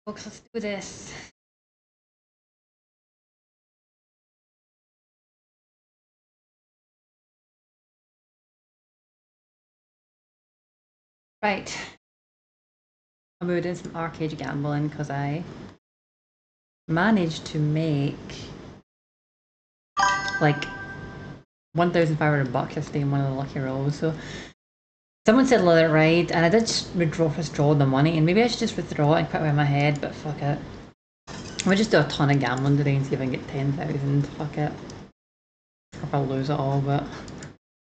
Folks, let's do this. Right. I'm moving some arcade gambling because I managed to make like 1,500 bucks yesterday in one of the lucky rolls. So someone said let it ride, and I did withdraw the money, and maybe I should just withdraw it and quit away my head, but fuck it. I'm gonna just do a ton of gambling today and see if I can get 10,000. Fuck it. If I'll lose it all, but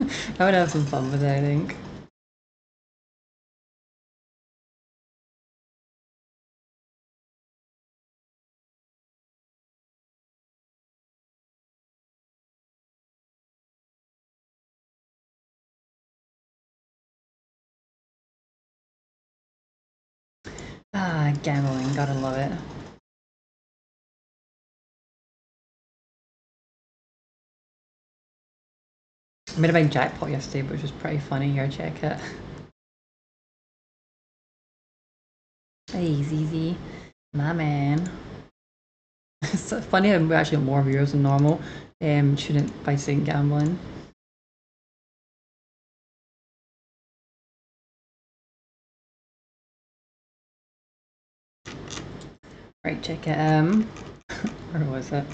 I would have some fun with it, I think. Ah, gambling, gotta love it. I made a big jackpot yesterday, which was pretty funny. Here, check it. Hey, ZZ, my man. It's funny how we actually got more viewers than normal. Shouldn't by saying gambling. Right, check it. Where was it?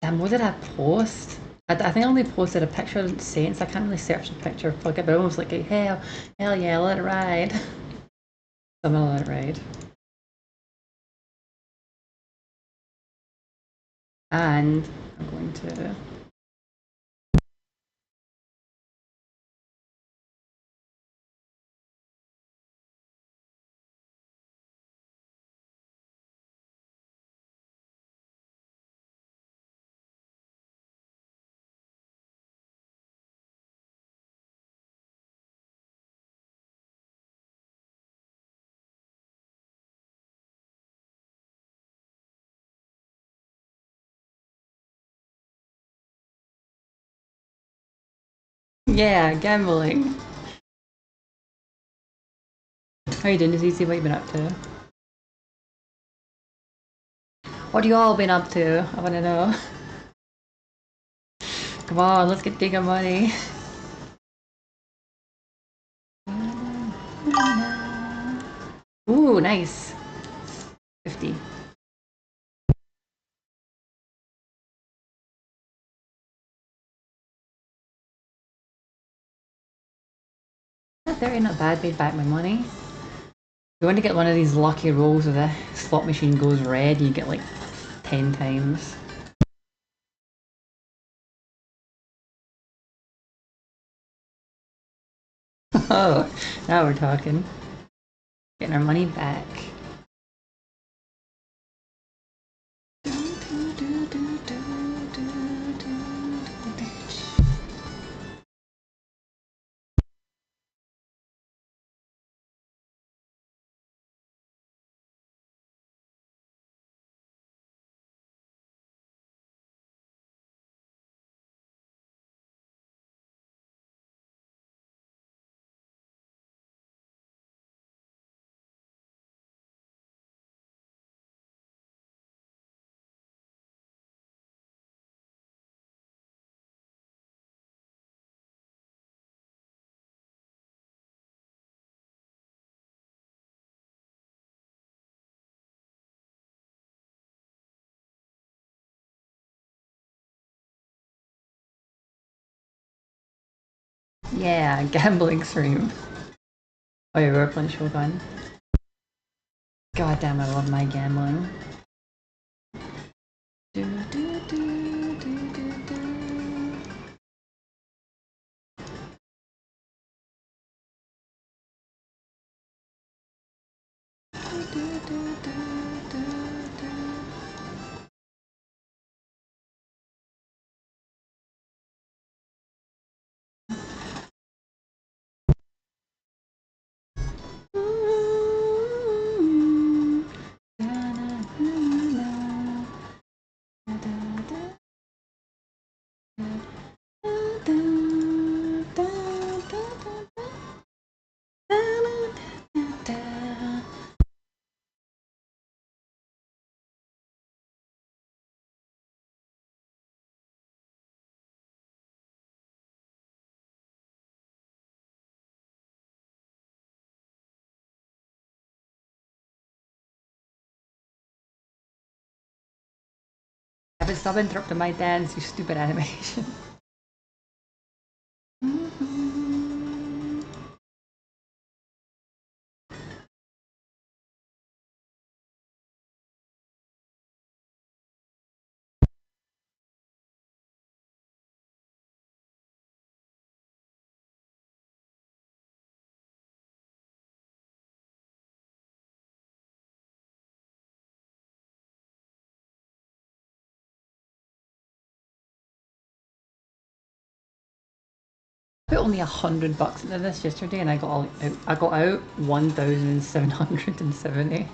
Damn, what did I post? I think I only posted a picture of Saints. I can't really search the picture. Fuck it, but I was like, hell yeah, let it ride. I'm gonna let it ride. And I'm going to. Yeah, gambling. How you doing? Is easy what you been up to? What you all been up to? I wanna know. Come on, let's get digger money. Ooh, nice. 50. They're not bad, made back my money. You want to get one of these lucky rolls where the slot machine goes red and you get like 10 times. Oh, now we're talking. Getting our money back. Yeah, gambling stream. Oh yeah, we were playing Shogun. God damn, I love my gambling. Do, do, do, do, do, do. Do, do, do, do, do. Have stop interrupting my dance, you stupid animation. I put only $100 into this yesterday and I got out 1,770. I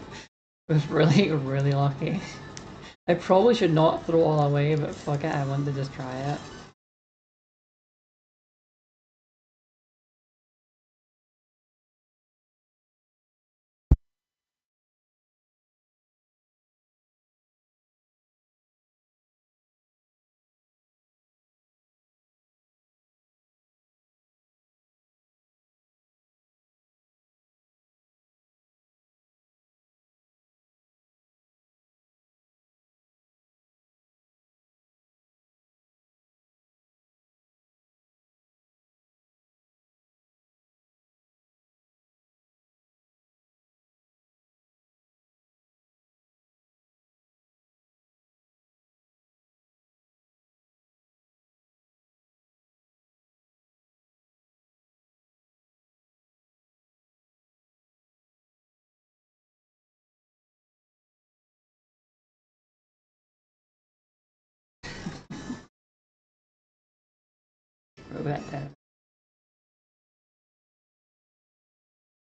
was really, really lucky. I probably should not throw it all away, but fuck it, I wanted to just try it.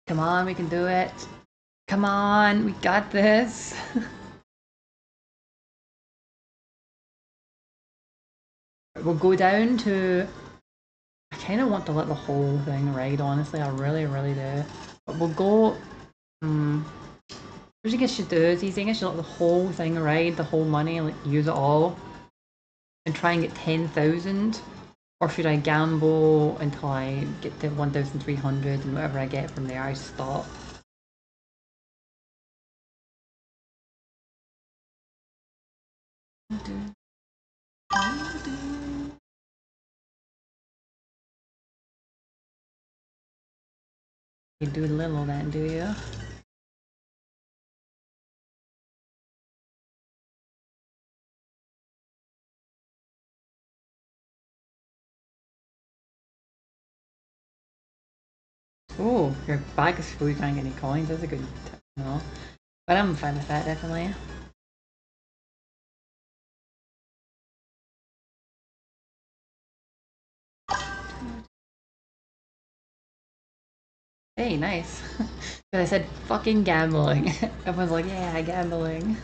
Come on, we can do it. Come on, we got this. We'll go down to... I kind of want to let the whole thing ride, honestly. I really, really do. But we'll go... What I guess should do is, he's saying I should let the whole thing ride, the whole money, like use it all, and try and get 10,000? Or should I gamble until I get to 1,300 and whatever I get from there I stop? You do little then, do you? Oh, your bag is full, you can't get any coins, that's a good tip, no. But I'm fine with that, definitely. Hey, nice. But I said fucking gambling. Everyone's like, yeah, gambling.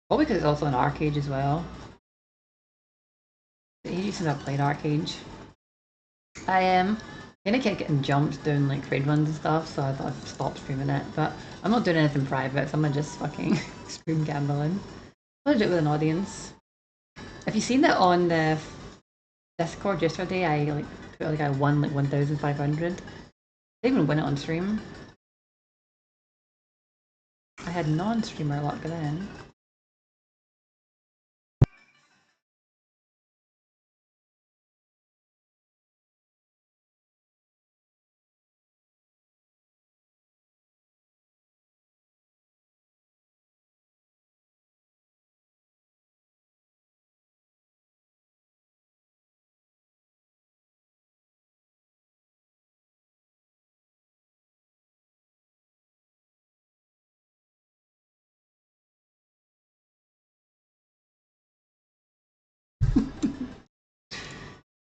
Probably because it's also an arcade as well. Ages since I've played arcade. I am kind of kept getting jumped doing like raid runs and stuff, so I thought I'd stop streaming it. But I'm not doing anything private, so I'm gonna just fucking stream gambling. I'm gonna do it with an audience. Have you seen that on the Discord yesterday? I like put like I won like 1,500. I didn't even win it on stream. I had non-streamer luck then.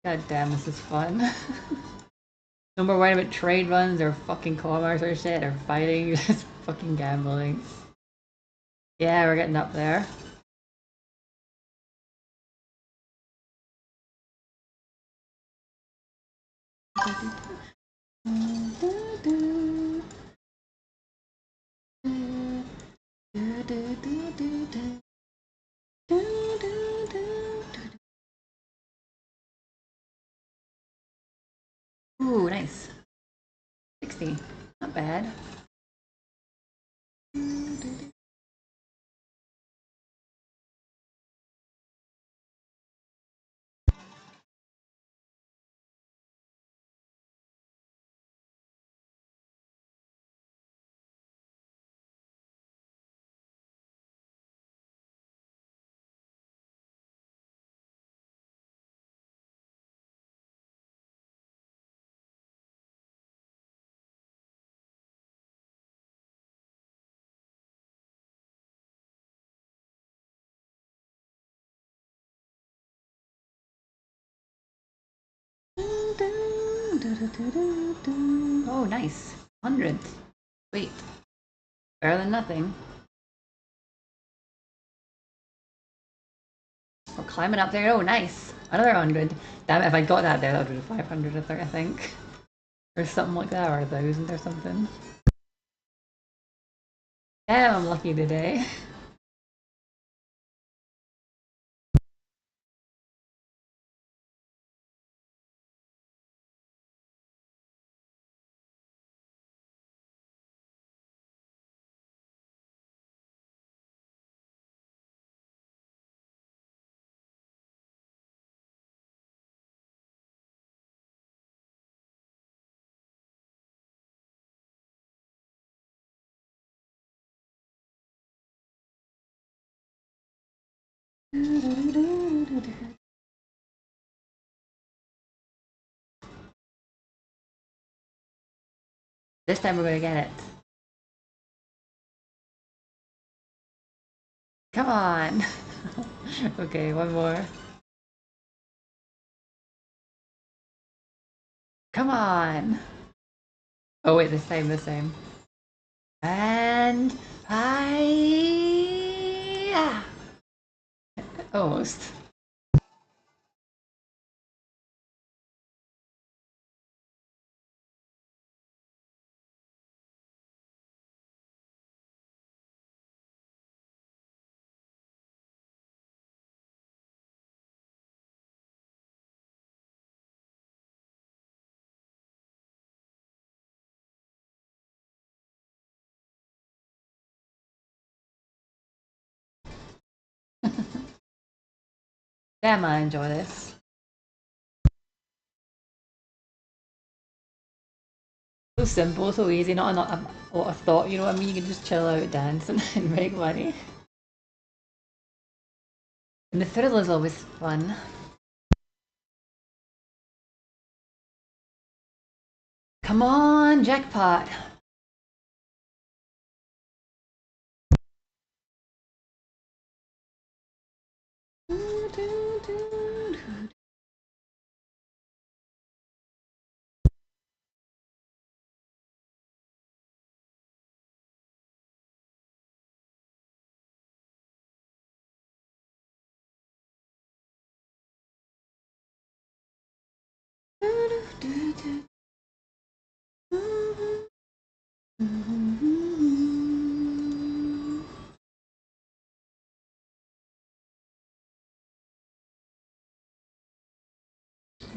God damn, this is fun. No more worrying about trade runs or fucking commerce or shit or fighting, just fucking gambling. Yeah, we're getting up there. nice. 60. Not bad. Oh, nice. 100. Sweet. Better than nothing. We're climbing up there. Oh, nice. Another 100. Damn it, if I got that there, that would be 500, I think. Or something like that, or 1,000 or something. Damn, I'm lucky today. This time we're gonna get it. Come on. Okay, one more. Come on. Oh wait, this time. And I almost. Damn, I enjoy this. So simple, so easy, not a lot of thought, you know what I mean? You can just chill out, dance, and make money. And the thrill is always fun. Come on, jackpot!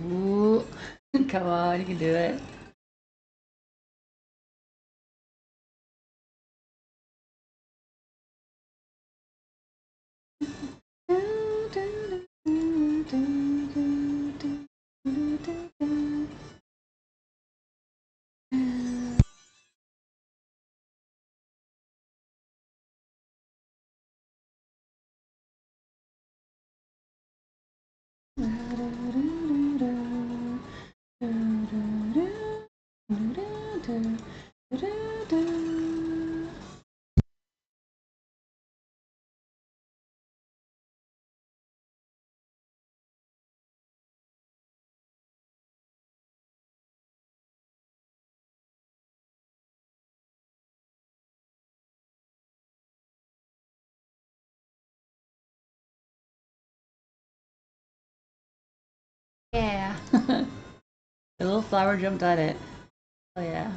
Ooh, come on, you can do it. Yeah. The little flower jumped at it. Oh yeah.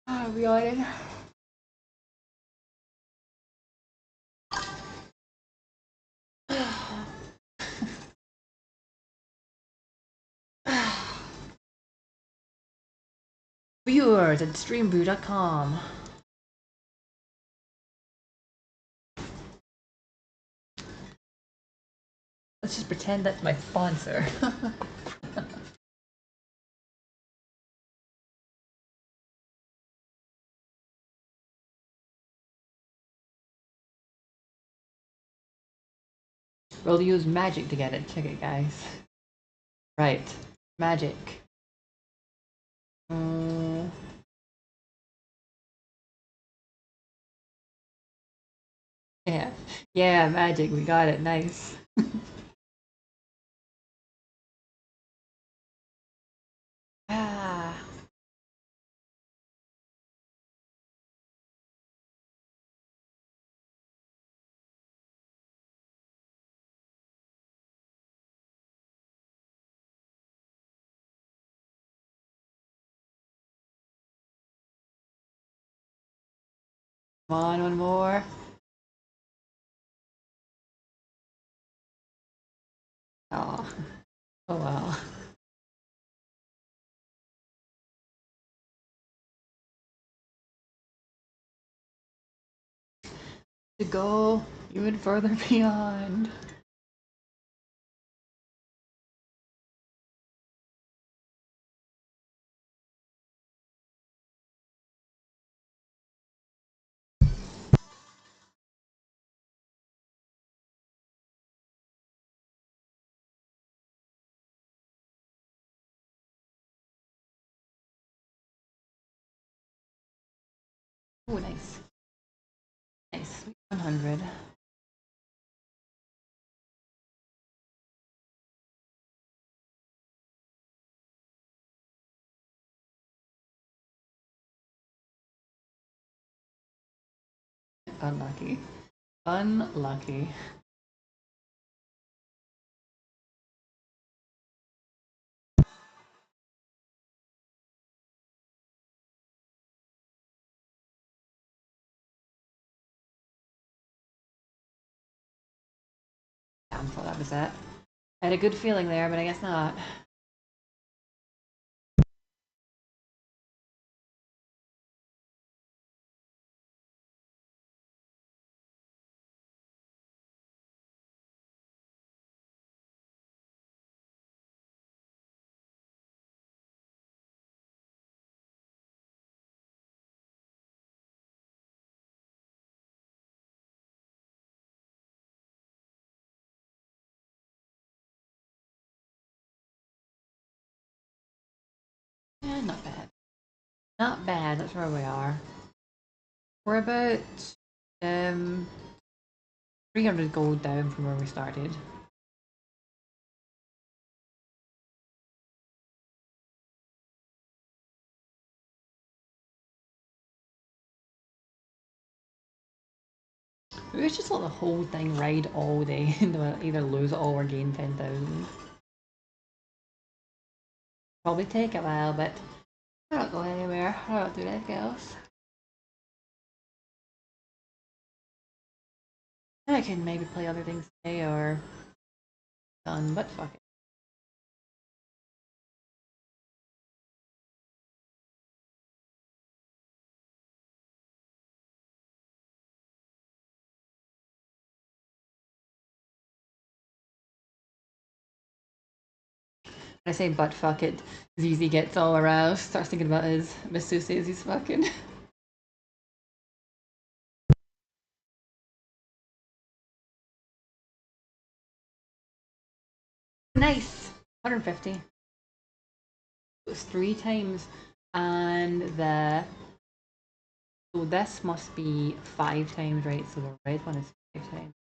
Ah, we are in. Viewers at streambrew.com. Let's just pretend that's my sponsor. We'll use magic to get it. Check it, guys. Right. Magic. Yeah. Yeah, magic. We got it. Nice. Ah. Come on, one more. Oh. Oh well. To go even further beyond. Oh, nice. Nice. 100. Unlucky. Unlucky. Damn, thought that was it. I had a good feeling there, but I guess not. Yeah, not bad. Not bad, that's where we are. We're about 300 gold down from where we started. We should just let the whole thing ride all day and either lose it all or gain 10,000. Probably take a while, but I'm not going anywhere. I'm not doing anything else. I can maybe play other things today or done, but fuck it. When I say but fuck it, ZZ gets all aroused, starts thinking about his masseuse he's fucking. Nice! 150. It was 3 times, and so this must be 5 times, right? So the red one is 5 times.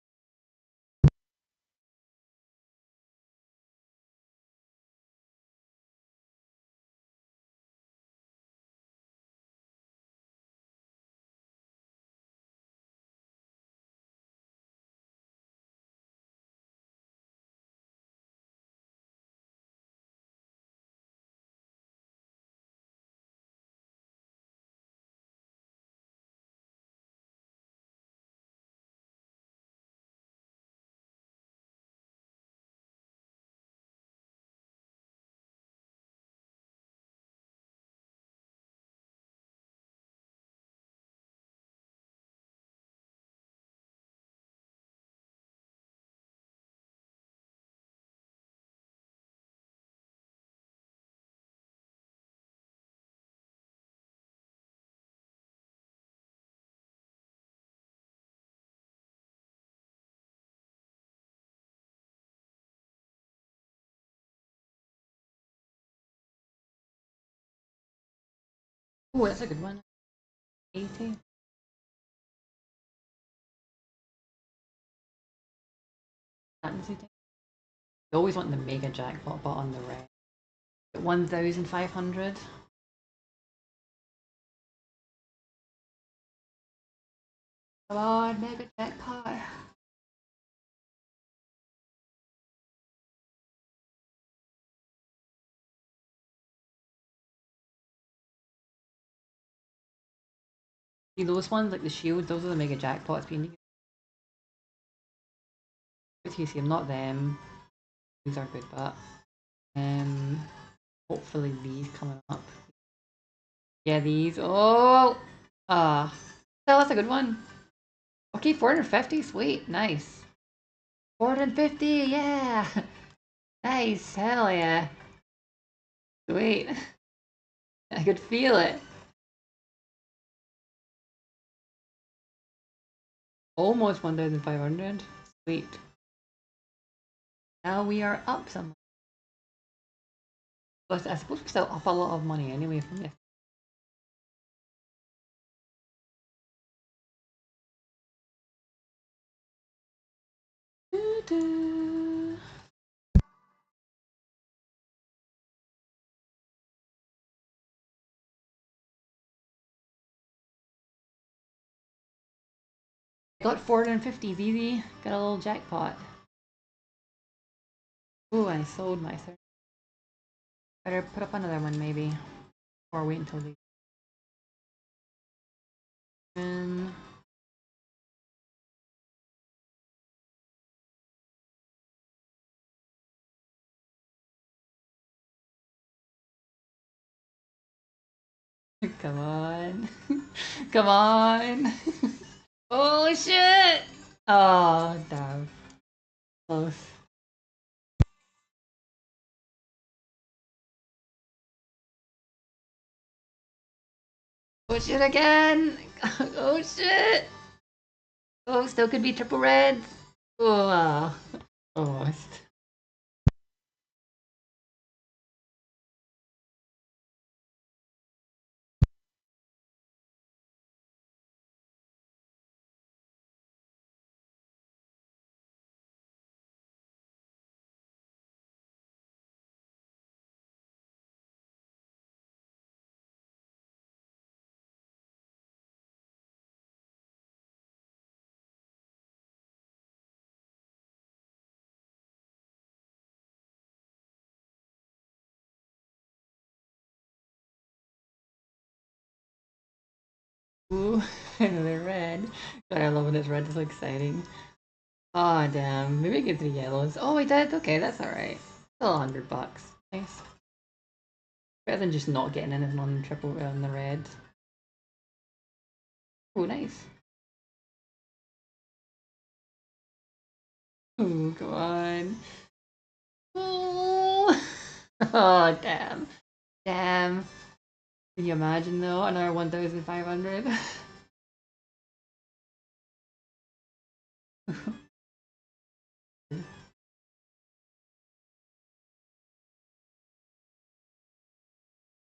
Oh, that's a good one. 80. You always want the mega jackpot, but on the red. 1,500. Come on, mega jackpot. See those ones, like the shield, those are the mega jackpots, but you need to TCM, not them. These are good, but hopefully these coming up. Yeah, these. Oh! Ah. That's a good one. Okay, 450, sweet, nice. 450, yeah! Nice, hell yeah. Sweet. I could feel it. Almost 1,500. Sweet. Now we are up some. But I suppose we're still up a lot of money anyway from this. Doo-doo. Got 450, easy. Got a little jackpot. Ooh, I sold my third. Better put up another one maybe. Or wait until they. Come on. Come on. Oh shit! Oh, damn. Close. Oh shit again! Oh shit! Oh, still could be triple reds. Oh, almost. Ooh, another red. God, I love when it's red. It's so exciting. Oh, damn. Maybe I get 3 yellows. Oh, we did? Okay, that's alright. Still 100 bucks. Nice. Better than just not getting anything on the triple on the red. Oh, nice. Oh, come on. Oh, oh damn. Damn. Can you imagine though? Another 1,500?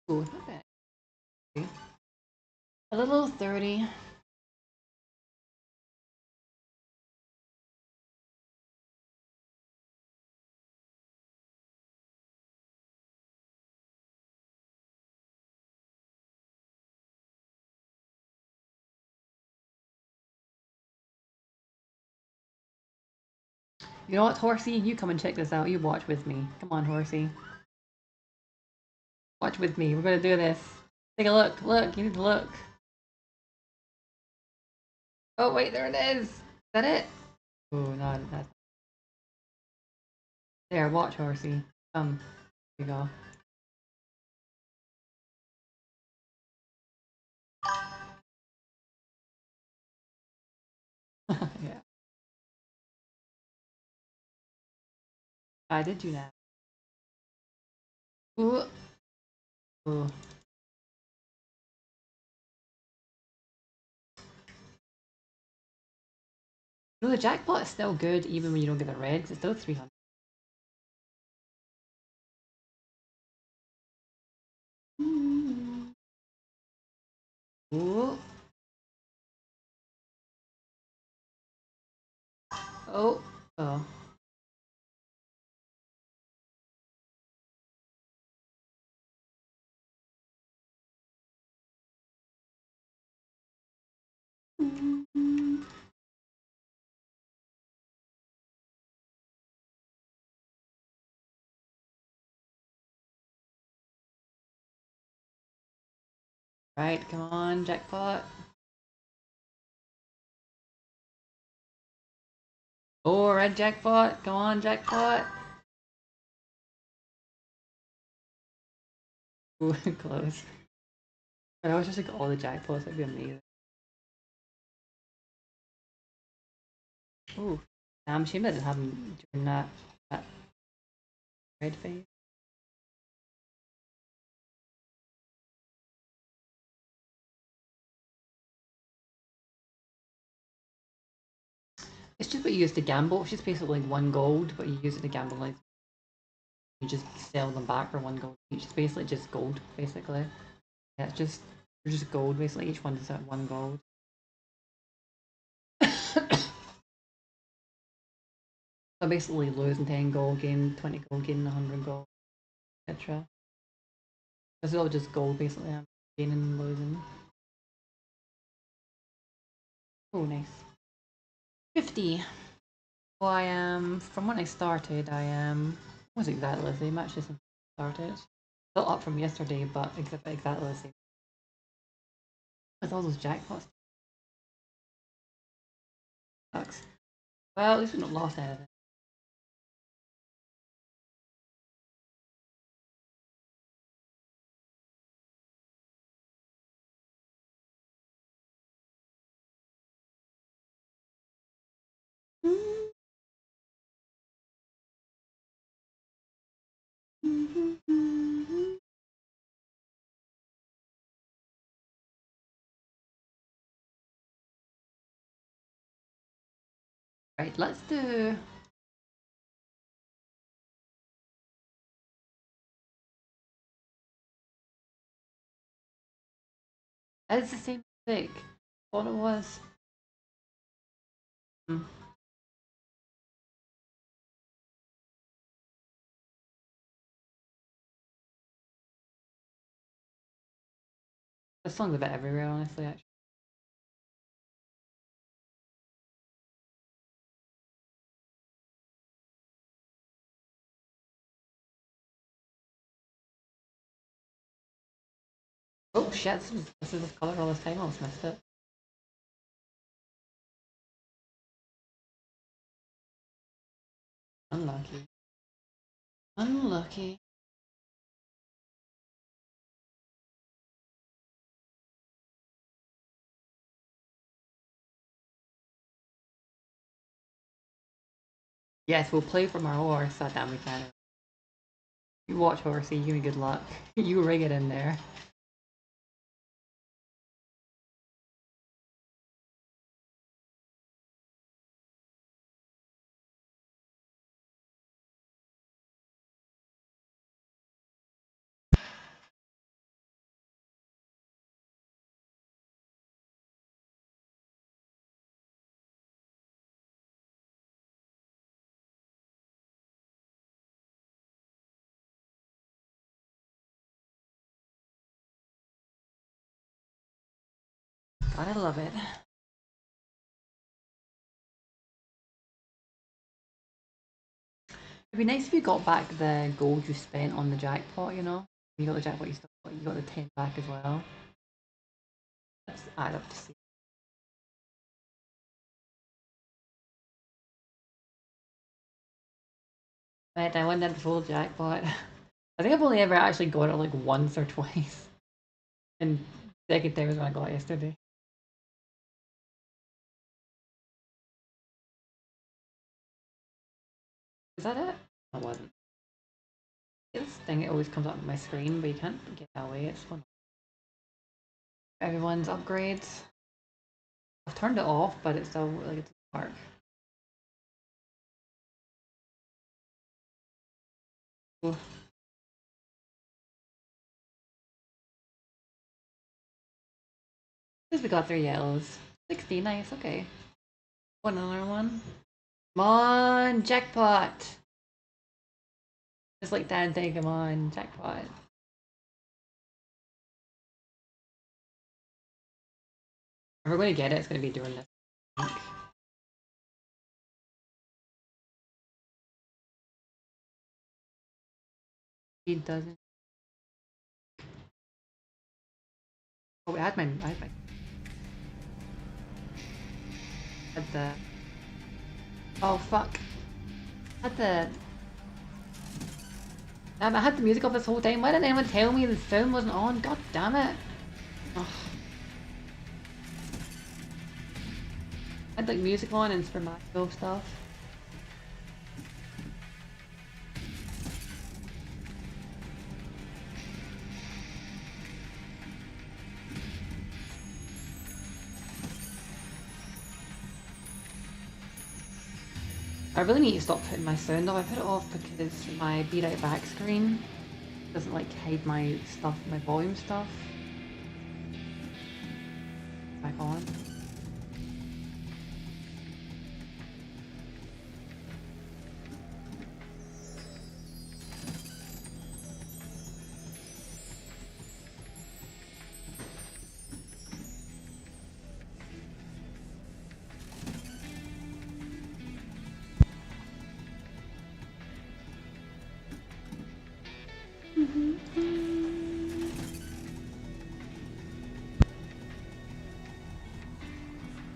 Ooh, not bad. A little 30. You know what, Horsey? You come and check this out. You watch with me. Come on, Horsey. Watch with me. We're gonna do this. Take a look. Look, you need to look. Oh, wait, there it is. Is that it? Oh, no, that's. There, watch, Horsey. There you go. Yeah. I did do that. Ooh. Ooh. No, the jackpot is still good even when you don't get the reds. It's still 300. Ooh. Oh. Oh. Right, come on, jackpot. Oh, red jackpot. Come on, jackpot. Ooh, close. I was just like all the jackpots, that'd be amazing. Ooh. I'm ashamed I didn't have him during that red phase. It's just what you use to gamble. It's just basically like 1 gold, but you use it to gamble. Like you just sell them back for 1 gold each. It's basically just gold, basically. Yeah, it's just gold. Basically, each one is at 1 gold. So basically, losing 10 gold, gain 20 gold, gain 100 gold, etc. It's all just gold, basically. I'm gaining and losing. Oh, nice. 50. Well, I am, from when I started, I am, was exactly the same actually since I started. Still up from yesterday, but exactly the same. With all those jackpots. Sucks. Well, at least we've not lost anything. Right, let's do. It's the same thing. What it was. Hmm. This song's a bit everywhere, honestly, actually. Oh shit, this is the colour all this time, I almost missed it. Unlucky. Unlucky. Yes, we'll play from our horse. Oh, damn, we can. You watch, Horsey. Give me good luck. You ring it in there. Gotta love it. It'd be nice if you got back the gold you spent on the jackpot, you know? You got the jackpot, you got the 10 back as well. Let's add up to see. Right, I went in the full jackpot. I think I've only ever actually got it like once or twice. And second time was when I got it yesterday. Is that it? It wasn't. This thing, it always comes up on my screen, but you can't get that away. It's fun. Everyone's upgrades. I've turned it off, but it's still like it's dark. Ooh. Because we got 3 yellows. 60, nice, okay. Want another one? Come on, jackpot! Just like Dante, come on, jackpot. If we're going to get it, it's going to be doing this. He doesn't. Oh, I had had the. Oh fuck! I had the. Damn, I had the music off this whole time. Why didn't anyone tell me the sound wasn't on? God damn it! Oh. I had like music on and Super Mario stuff. I really need to stop putting my sound off. I put it off because my Be Right Back screen doesn't like hide my stuff, my volume stuff. Back on.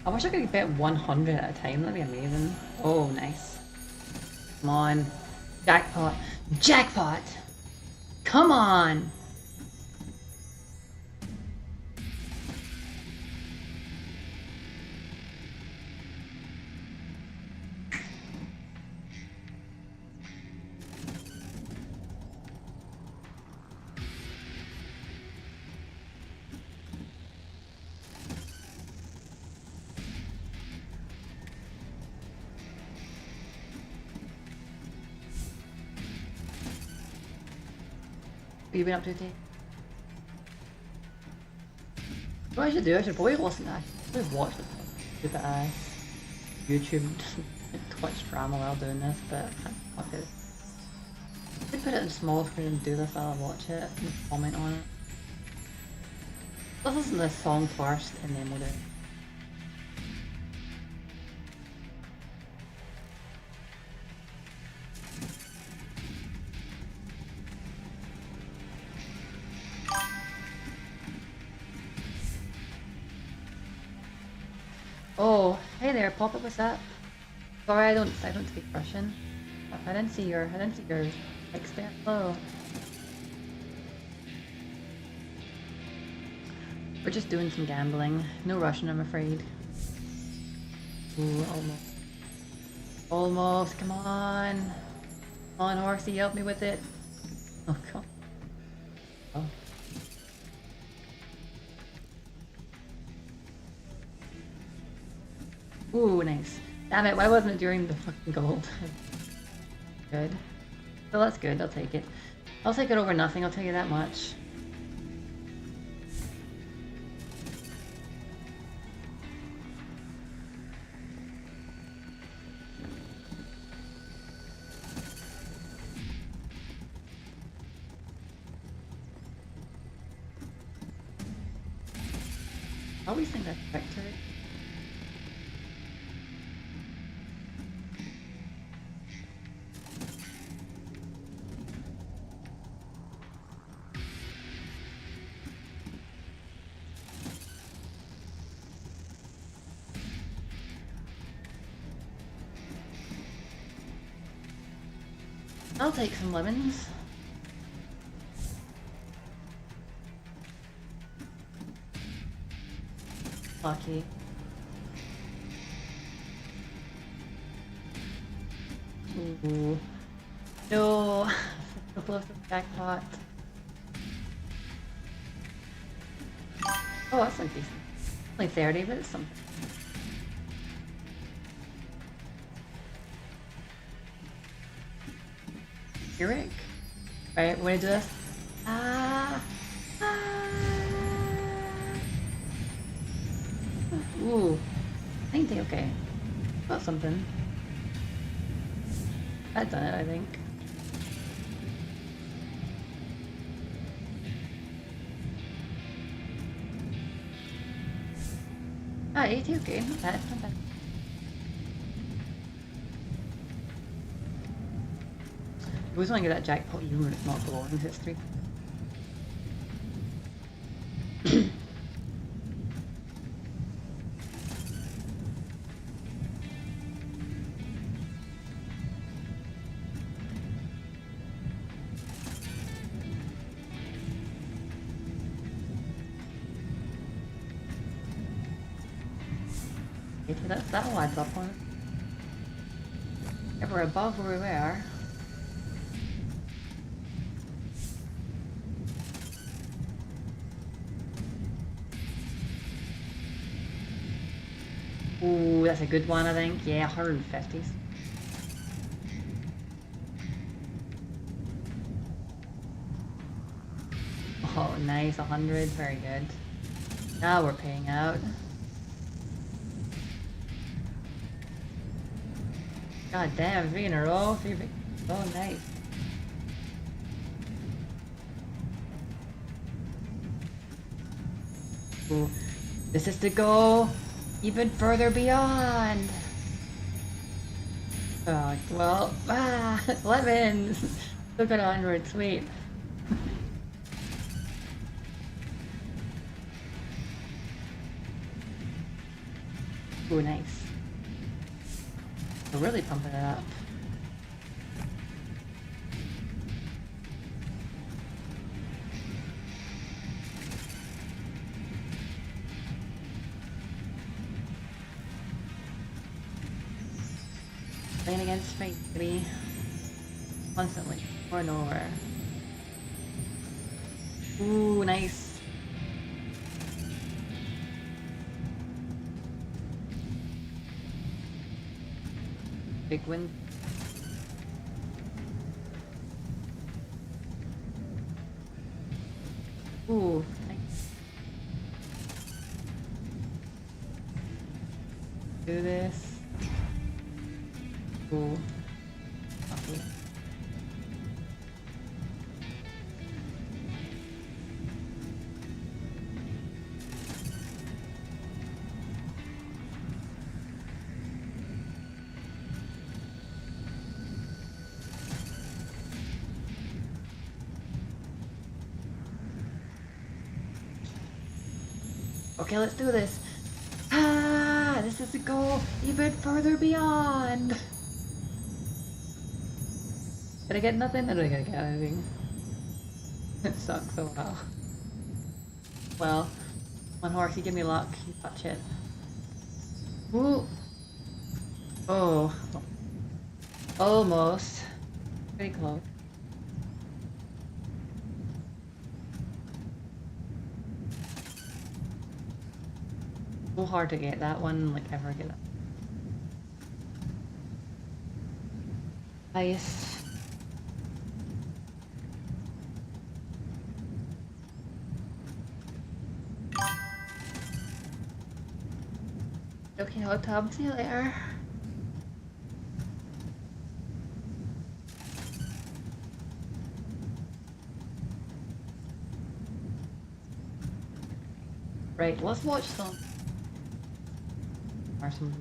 I wish I could bet 100 at a time, that'd be amazing. Oh, nice. Come on. Jackpot. Jackpot! Come on! What have you been up to today? What I should do, I should probably listen to probably watch the stupid YouTube Twitch drama while doing this, but I can't fuck it. I could put it in small screen and do this while I watch it and comment on it. Let's listen to this song first and then we'll do it. Oh, hey there, Pop Up, what's up? Sorry, I don't speak Russian. I didn't see your text there. Hello. We're just doing some gambling. No Russian, I'm afraid. Ooh, almost. Almost, come on. Come on, horsey, help me with it. Oh, God. Oh. Ooh, nice. Damn it, why wasn't it during the fucking gold? Good. So that's good, I'll take it. I'll take it over nothing, I'll tell you that much. I always think that's victory. I'll take some lemons. Lucky. Ooh. No. So close to the jackpot. Oh, that's like decent. Only 30, but it's something. Eric? Alright, we're gonna do this. Ooh, 90, okay. Got something. I've done it, I think. Ah, 80, okay. Not bad, not bad. We always want to get that jackpot even when it's not glowing history. That'll add up on it. If we're above where we were. Ooh, that's a good one, I think. Yeah, 150s. Oh, nice, 100. Very good. Now we're paying out. God damn, 3 in a row. 3 big. Oh, nice. Ooh, this is to go even further beyond. Oh, well, 11. Still got 100, sweet. Ooh, nice. We're really pumping it up. Playing against fate, baby. Constantly. Over and over. Ooh, nice. Big win. Ooh, nice. Do this. Ooh. Okay. Okay, let's do this. Ah, this is to go even further beyond. Did I get nothing? I don't think I get anything. It sucks so well. Well, one horse, you give me luck. You touch it. Ooh. Oh. Almost. Pretty close. So hard to get that one, like ever get it. Nice. Okay, hot tub. See you later. Right, let's watch some. Or some.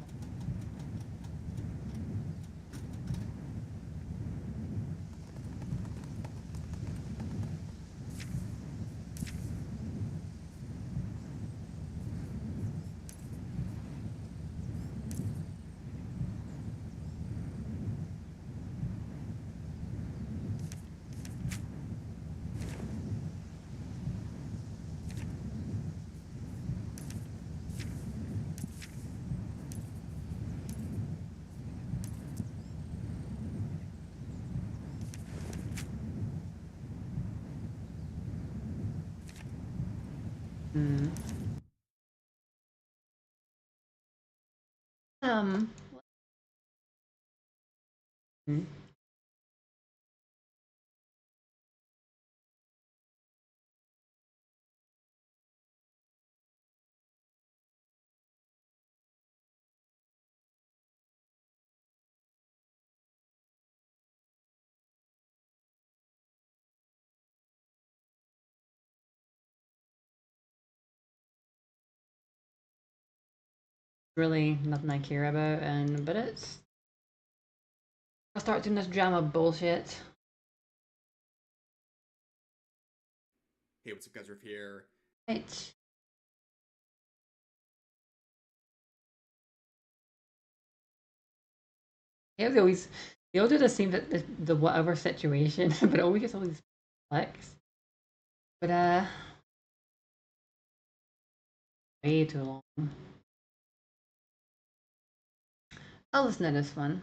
Hmm. Um. Hmm. really nothing I care about, and but it's I'll start doing this drama bullshit. Hey, what's up, guys? Riff here. Right. Yeah, they all do the same the whatever situation, but it always gets all these clicks. But way too long. I'll listen to this one.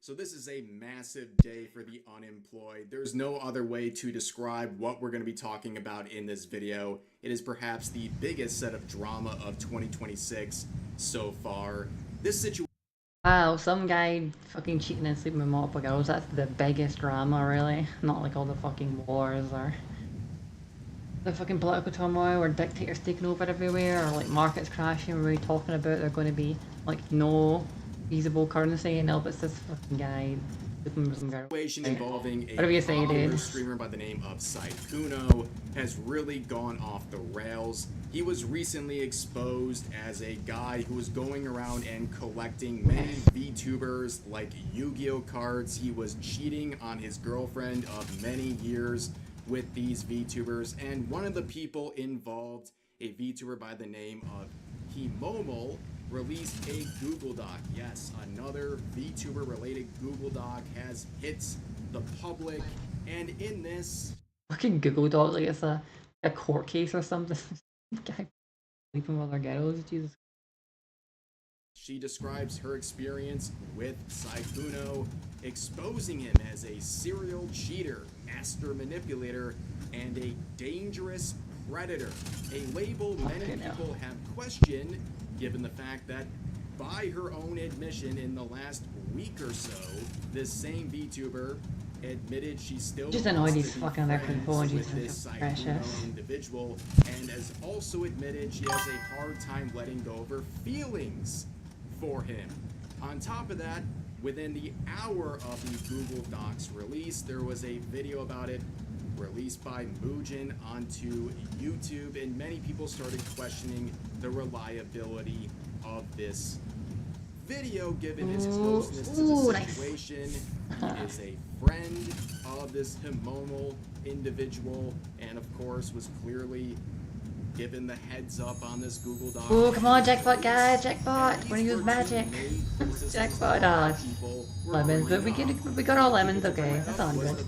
So, this is a massive day for the unemployed. There's no other way to describe what we're going to be talking about in this video. It is perhaps the biggest set of drama of 2026 so far. This situation. Wow, some guy fucking cheating and sleeping with multiple girls. That's the biggest drama, really. Not like all the fucking wars or the fucking political turmoil or dictators taking over everywhere or like markets crashing where we're talking about they're going to be like no feasible currency and now it's this fucking guy sleeping with some girl. Situation involving a Whatever you say, popular dude. streamer by the name of Sykkuno has really gone off the rails. He was recently exposed as a guy who was going around and collecting many VTubers like Yu-Gi-Oh cards. He was cheating on his girlfriend of many years with these VTubers, and one of the people involved, a VTuber by the name of Himomol, released a Google Doc. Yes, another VTuber related Google Doc has hit the public, and in this Fucking Google Doc like it's a court case or something. Guy sleeping with other girls, Jesus. she describes her experience with Sykkuno, exposing him as a serial cheater, master manipulator, and a dangerous predator. A label many people have questioned, given the fact that, by her own admission in the last week or so, this same VTuber admitted she still Just annoy wants these to be fucking American friends people, with Jesus, this precious. Sykkuno individual, and has also admitted she has a hard time letting go of her feelings for him. On top of that, within the hour of the Google Docs release, there was a video about it released by Mugen onto YouTube, and many people started questioning the reliability of this video, given his closeness to the situation. He is a friend of this Himomol individual, and of course was clearly given the heads up on this Google Doc. Oh, come on, jackpot, guys, jackpot! We're gonna use magic. Jackpot, lemons, but we got all lemons. Okay, that's all good.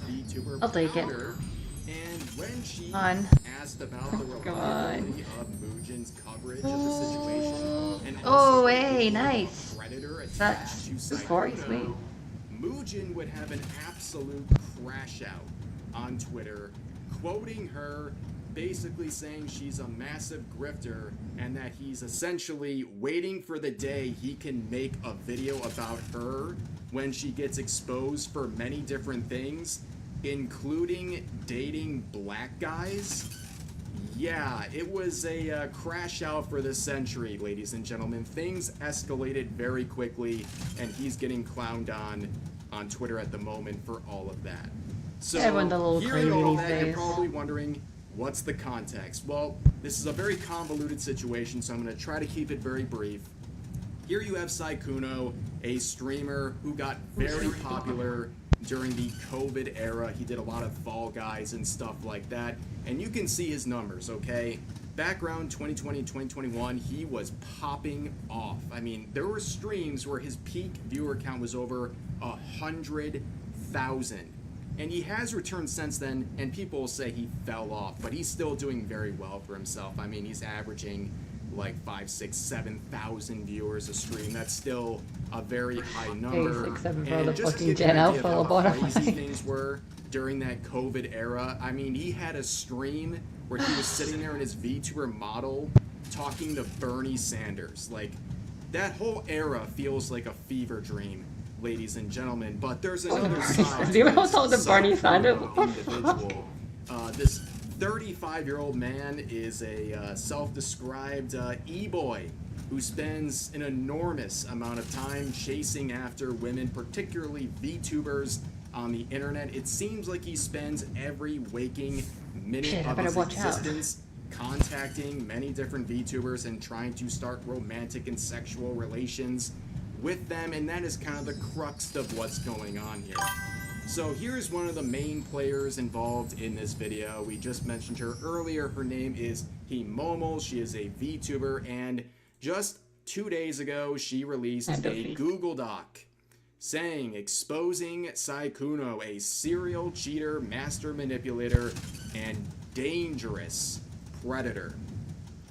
I'll take it. And when she asked about the reliability of Mugen's coverage of the situation, and oh, hey, nice. Predator That's very sweet. Mugen would have an absolute crash out on Twitter, quoting her, basically saying she's a massive grifter and that he's essentially waiting for the day he can make a video about her when she gets exposed for many different things, including dating black guys. Yeah, it was a crash out for this century, ladies and gentlemen. Things escalated very quickly, and he's getting clowned on Twitter at the moment for all of that. So, everyone's a little crazy hearing all these that, days. you're probably wondering, what's the context? Well, this is a very convoluted situation, so I'm going to try to keep it very brief. Here you have Sykkuno, a streamer who got very popular during the COVID era. He did a lot of Fall Guys and stuff like that, and you can see his numbers, okay? Background 2020 and 2021, he was popping off. I mean, there were streams where his peak viewer count was over 100,000. And he has returned since then, and people will say he fell off, but he's still doing very well for himself. I mean, he's averaging like 5, 6, 7,000 viewers a stream. That's still a very high number. 6, 7 for and the just to fucking give you Gen an idea Alpha of how crazy lobotomy. things were during that COVID era, I mean, he had a stream where he was sitting there in his VTuber model talking to Bernie Sanders. Like, that whole era feels like a fever dream, ladies and gentlemen. But there's another side. Do you ever talk to Bernie Sanders? Individual. This 35-year-old man is a self-described e-boy who spends an enormous amount of time chasing after women, particularly VTubers, on the internet. It seems like he spends every waking minute of his existence contacting many different VTubers and trying to start romantic and sexual relations with them, and that is kind of the crux of what's going on here. So here's one of the main players involved in this video. We just mentioned her earlier. Her name is Himomo. She is a VTuber, and just 2 days ago, she released a Google Doc saying, exposing Sykkuno, a serial cheater, master manipulator, and dangerous predator.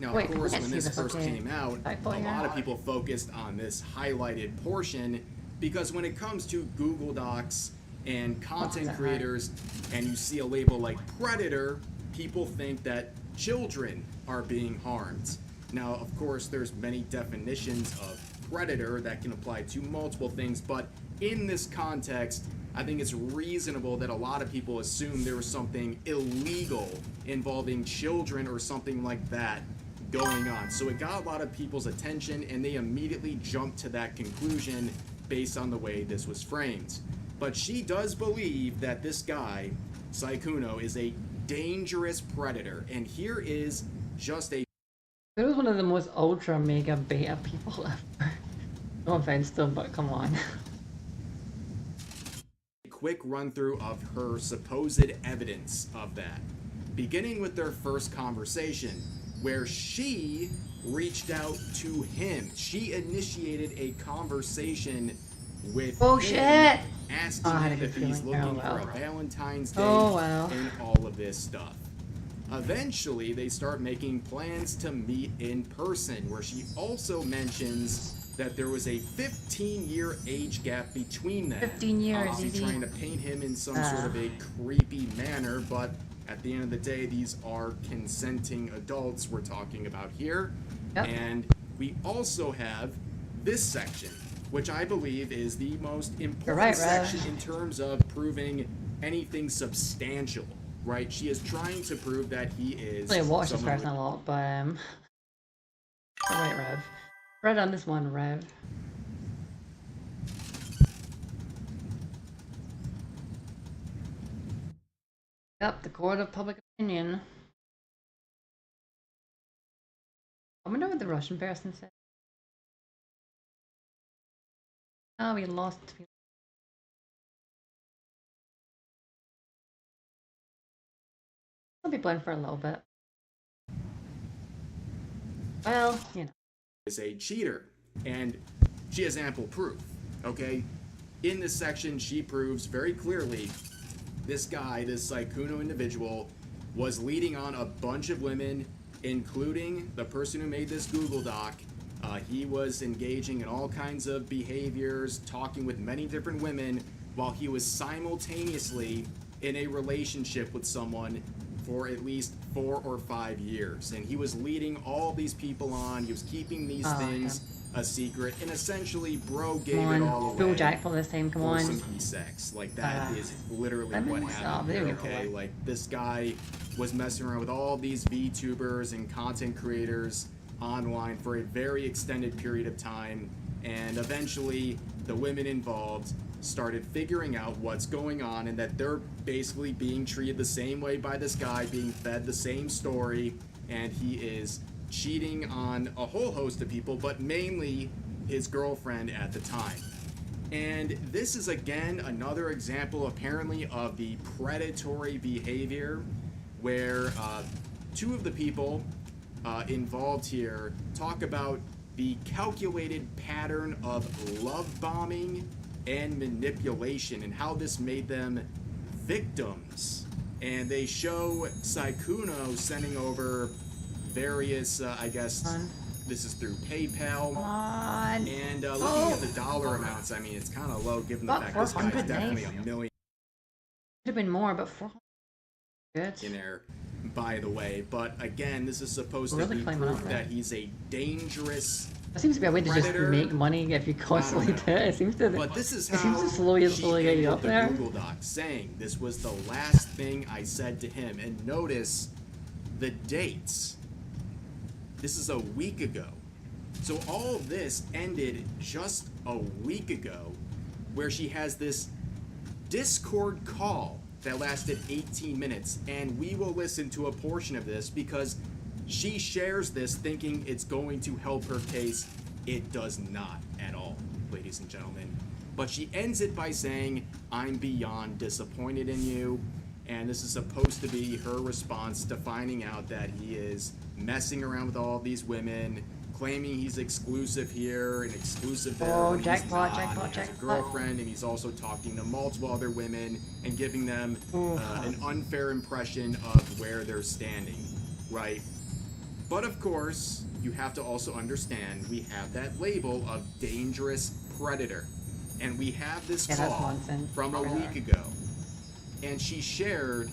Now, of course, when this first came out, a lot of people focused on this highlighted portion, because when it comes to Google Docs and content creators, and you see a label like predator, people think that children are being harmed. Now, of course, there's many definitions of predator that can apply to multiple things, but in this context, I think it's reasonable that a lot of people assume there was something illegal involving children or something like that going on. So it got a lot of people's attention, and they immediately jumped to that conclusion based on the way this was framed. But she does believe that this guy, Sykkuno, is a dangerous predator, and here is just a... It was one of the most ultra mega beta people ever. No offense to him, but come on. quick run through of her supposed evidence of that, beginning with their first conversation, where she reached out to him. She initiated a conversation with him, asking him if he's looking for a Valentine's Day and all of this stuff. Eventually, they start making plans to meet in person, where she also mentions that there was a 15-year age gap between them. 15 years, obviously trying to paint him in some sort of a creepy manner, but at the end of the day, these are consenting adults we're talking about here. Yep. And we also have this section, which I believe is the most important section in terms of proving anything substantial. Right, she is trying to prove that he is. I watch this person a lot, but alright, Rev. Right on this one, Rev. Yep, the court of public opinion. I wonder what the Russian person said. Oh, we lost. I'll be blind for a little bit. Well, you know. Is a cheater, and she has ample proof, okay? In this section, she proves very clearly this guy, this Sykkuno individual, was leading on a bunch of women, including the person who made this Google Doc. He was engaging in all kinds of behaviors, talking with many different women, while he was simultaneously in a relationship with someone for at least 4 or 5 years. And he was leading all these people on, he was keeping these things a secret, and essentially bro gave it all away. Bill Jack for this time, come on. For some sex. Like, that is literally what happened here, okay? Like, this guy was messing around with all these VTubers and content creators online for a very extended period of time, and eventually the women involved started figuring out what's going on, and that they're basically being treated the same way by this guy, being fed the same story, and he is cheating on a whole host of people, but mainly his girlfriend at the time. And this is again another example apparently of the predatory behavior, where 2 of the people involved here talk about the calculated pattern of love bombing and manipulation, and how this made them victims. And they show Sykkuno sending over various, I guess this is through PayPal. And looking at the dollar amounts, I mean, it's kind of low given the fact this guy is definitely a million. Could have been more, but 400. In there, by the way. But again, this is supposed to be proof that he's a dangerous. It seems to be a way to just make money if you constantly do it. It seems to. But this is how slowly get you up there. Google Doc saying this was the last thing I said to him, and notice the dates. This is a week ago. So all this ended just a week ago, where she has this Discord call that lasted 18 minutes, and we will listen to a portion of this because She shares this thinking it's going to help her case. It does not at all, ladies and gentlemen. But she ends it by saying, "I'm beyond disappointed in you." And this is supposed to be her response to finding out that he is messing around with all these women, claiming he's exclusive here and exclusive there. Oh, when he's jackpot, not. jackpot, He has a jackpot. girlfriend, and he's also talking to multiple other women and giving them an unfair impression of where they're standing, right? But of course, you have to also understand we have that label of dangerous predator. And we have this Yeah, that's call nonsense. from a week ago. And she shared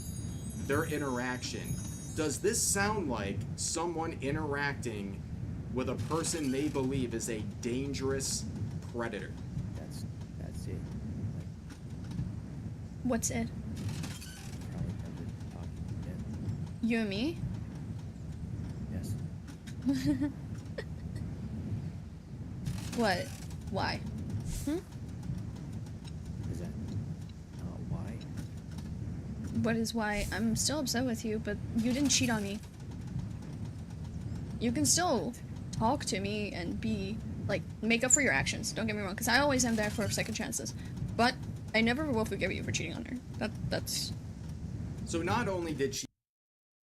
their interaction. Does this sound like someone interacting with a person they believe is a dangerous predator? That's it. Like, What's it? probably never talking again. You and me? Yes. What? Why? Is that not why? What is why? I'm still upset with you, but you didn't cheat on me. You can still talk to me and be, like, make up for your actions. Don't get me wrong, because I always am there for second chances. But I never will forgive you for cheating on her. That's... So not only did she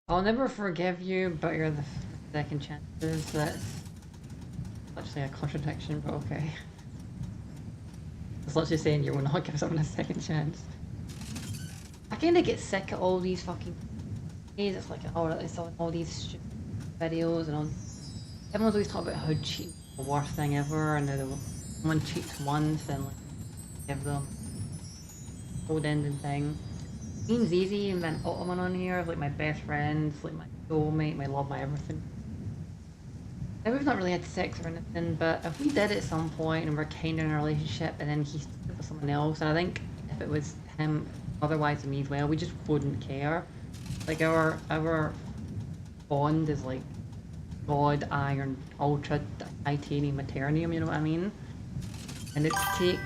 I'll never forgive you, but you're the second chances. That's actually a contradiction, but okay. It's literally saying you will not give someone a second chance. I kind of get sick of all these fucking days. It's like, oh, it's all these stupid videos and all. Everyone's always talking about how cheating is the worst thing ever, and that someone cheats once and like give them old ending thing. Seems easy, and then Ottoman on here, like my best friends, like my soulmate, my love, my everything. Now we've not really had sex or anything, but if we did at some point and we're kind of in a relationship and then he's with someone else, and I think if it was him, otherwise me as well, we just wouldn't care. Like our bond is like God, iron, ultra, titanium, materium, you know what I mean? And it'd take,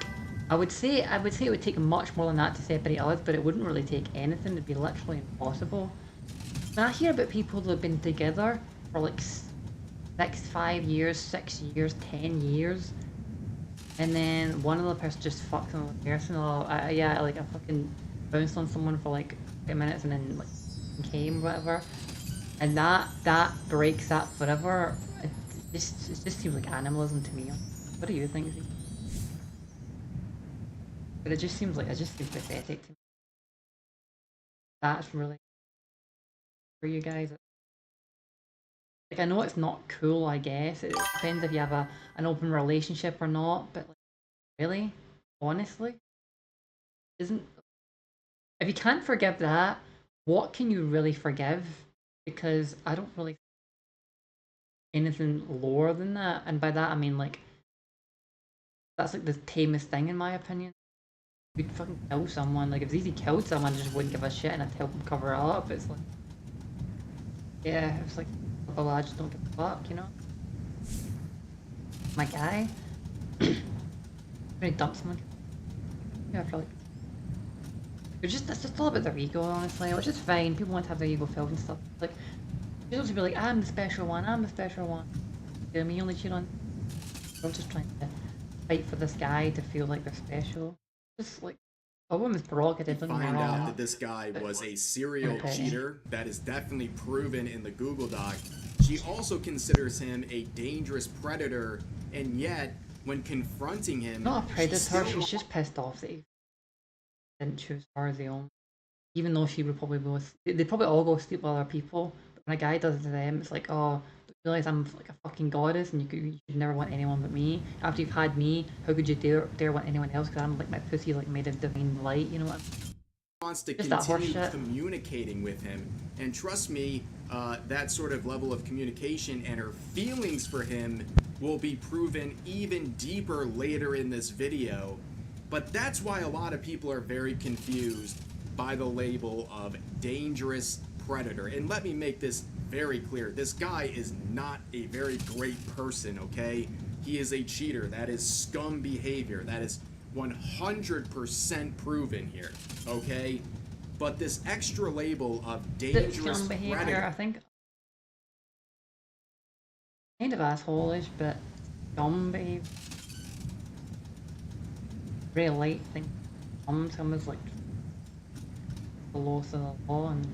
I would say it would take much more than that to separate us, but it wouldn't really take anything. It'd be literally impossible. And I hear about people that have been together for like 5 years, 6 years, 10 years, and then one of the person just fucks another person. Or yeah, like I fucking bounced on someone for like 5 minutes and then like came or whatever, and that breaks that forever. It just seems like animalism to me. What do you think? But it just seems pathetic to me. That's really for you guys. Like I know it's not cool, I guess. It depends if you have an open relationship or not, but like, really? Honestly? Isn't if you can't forgive that, what can you really forgive? Because I don't really anything lower than that. And by that I mean like that's like the tamest thing in my opinion. We'd fucking kill someone. Like if Zizi killed someone, I just wouldn't give a shit and I'd help him cover it up. It's like, yeah, it's like, well, I just don't give a fuck, you know. My guy, really dump someone. Yeah, for like, it's just all about their ego, honestly, which is fine. People want to have their ego filled and stuff. Like, you don't to be like, I'm the special one. I'm the special one. You know me, only cheat on. I'm just trying to fight for this guy to feel like they're special. Just like a woman's prerogative. find out that this guy was a serial cheater, that is definitely proven in the Google Doc. She also considers him a dangerous predator, and yet, when confronting him, Not a predator, she's just pissed off that he didn't choose her as the only. Even though she would probably go, they'd probably all go sleep with other people. But when a guy does it to them, it's like, oh, you realize I'm like a fucking goddess and you should never want anyone but me. After you've had me, how could you dare want anyone else? Because I'm like my pussy like made of divine light, you know what? Wants to Just that continue horseshit. communicating with him, and trust me, that sort of level of communication and her feelings for him will be proven even deeper later in this video. But that's why a lot of people are very confused by the label of dangerous predator. And let me make this very clear. This guy is not a very great person, okay? He is a cheater. That is scum behavior. That is 100% proven here, okay? But this extra label of dangerous Scum behavior, predator, I think kind of assholeish, but dumb behavior. Very light thing. Someone's like below the law and.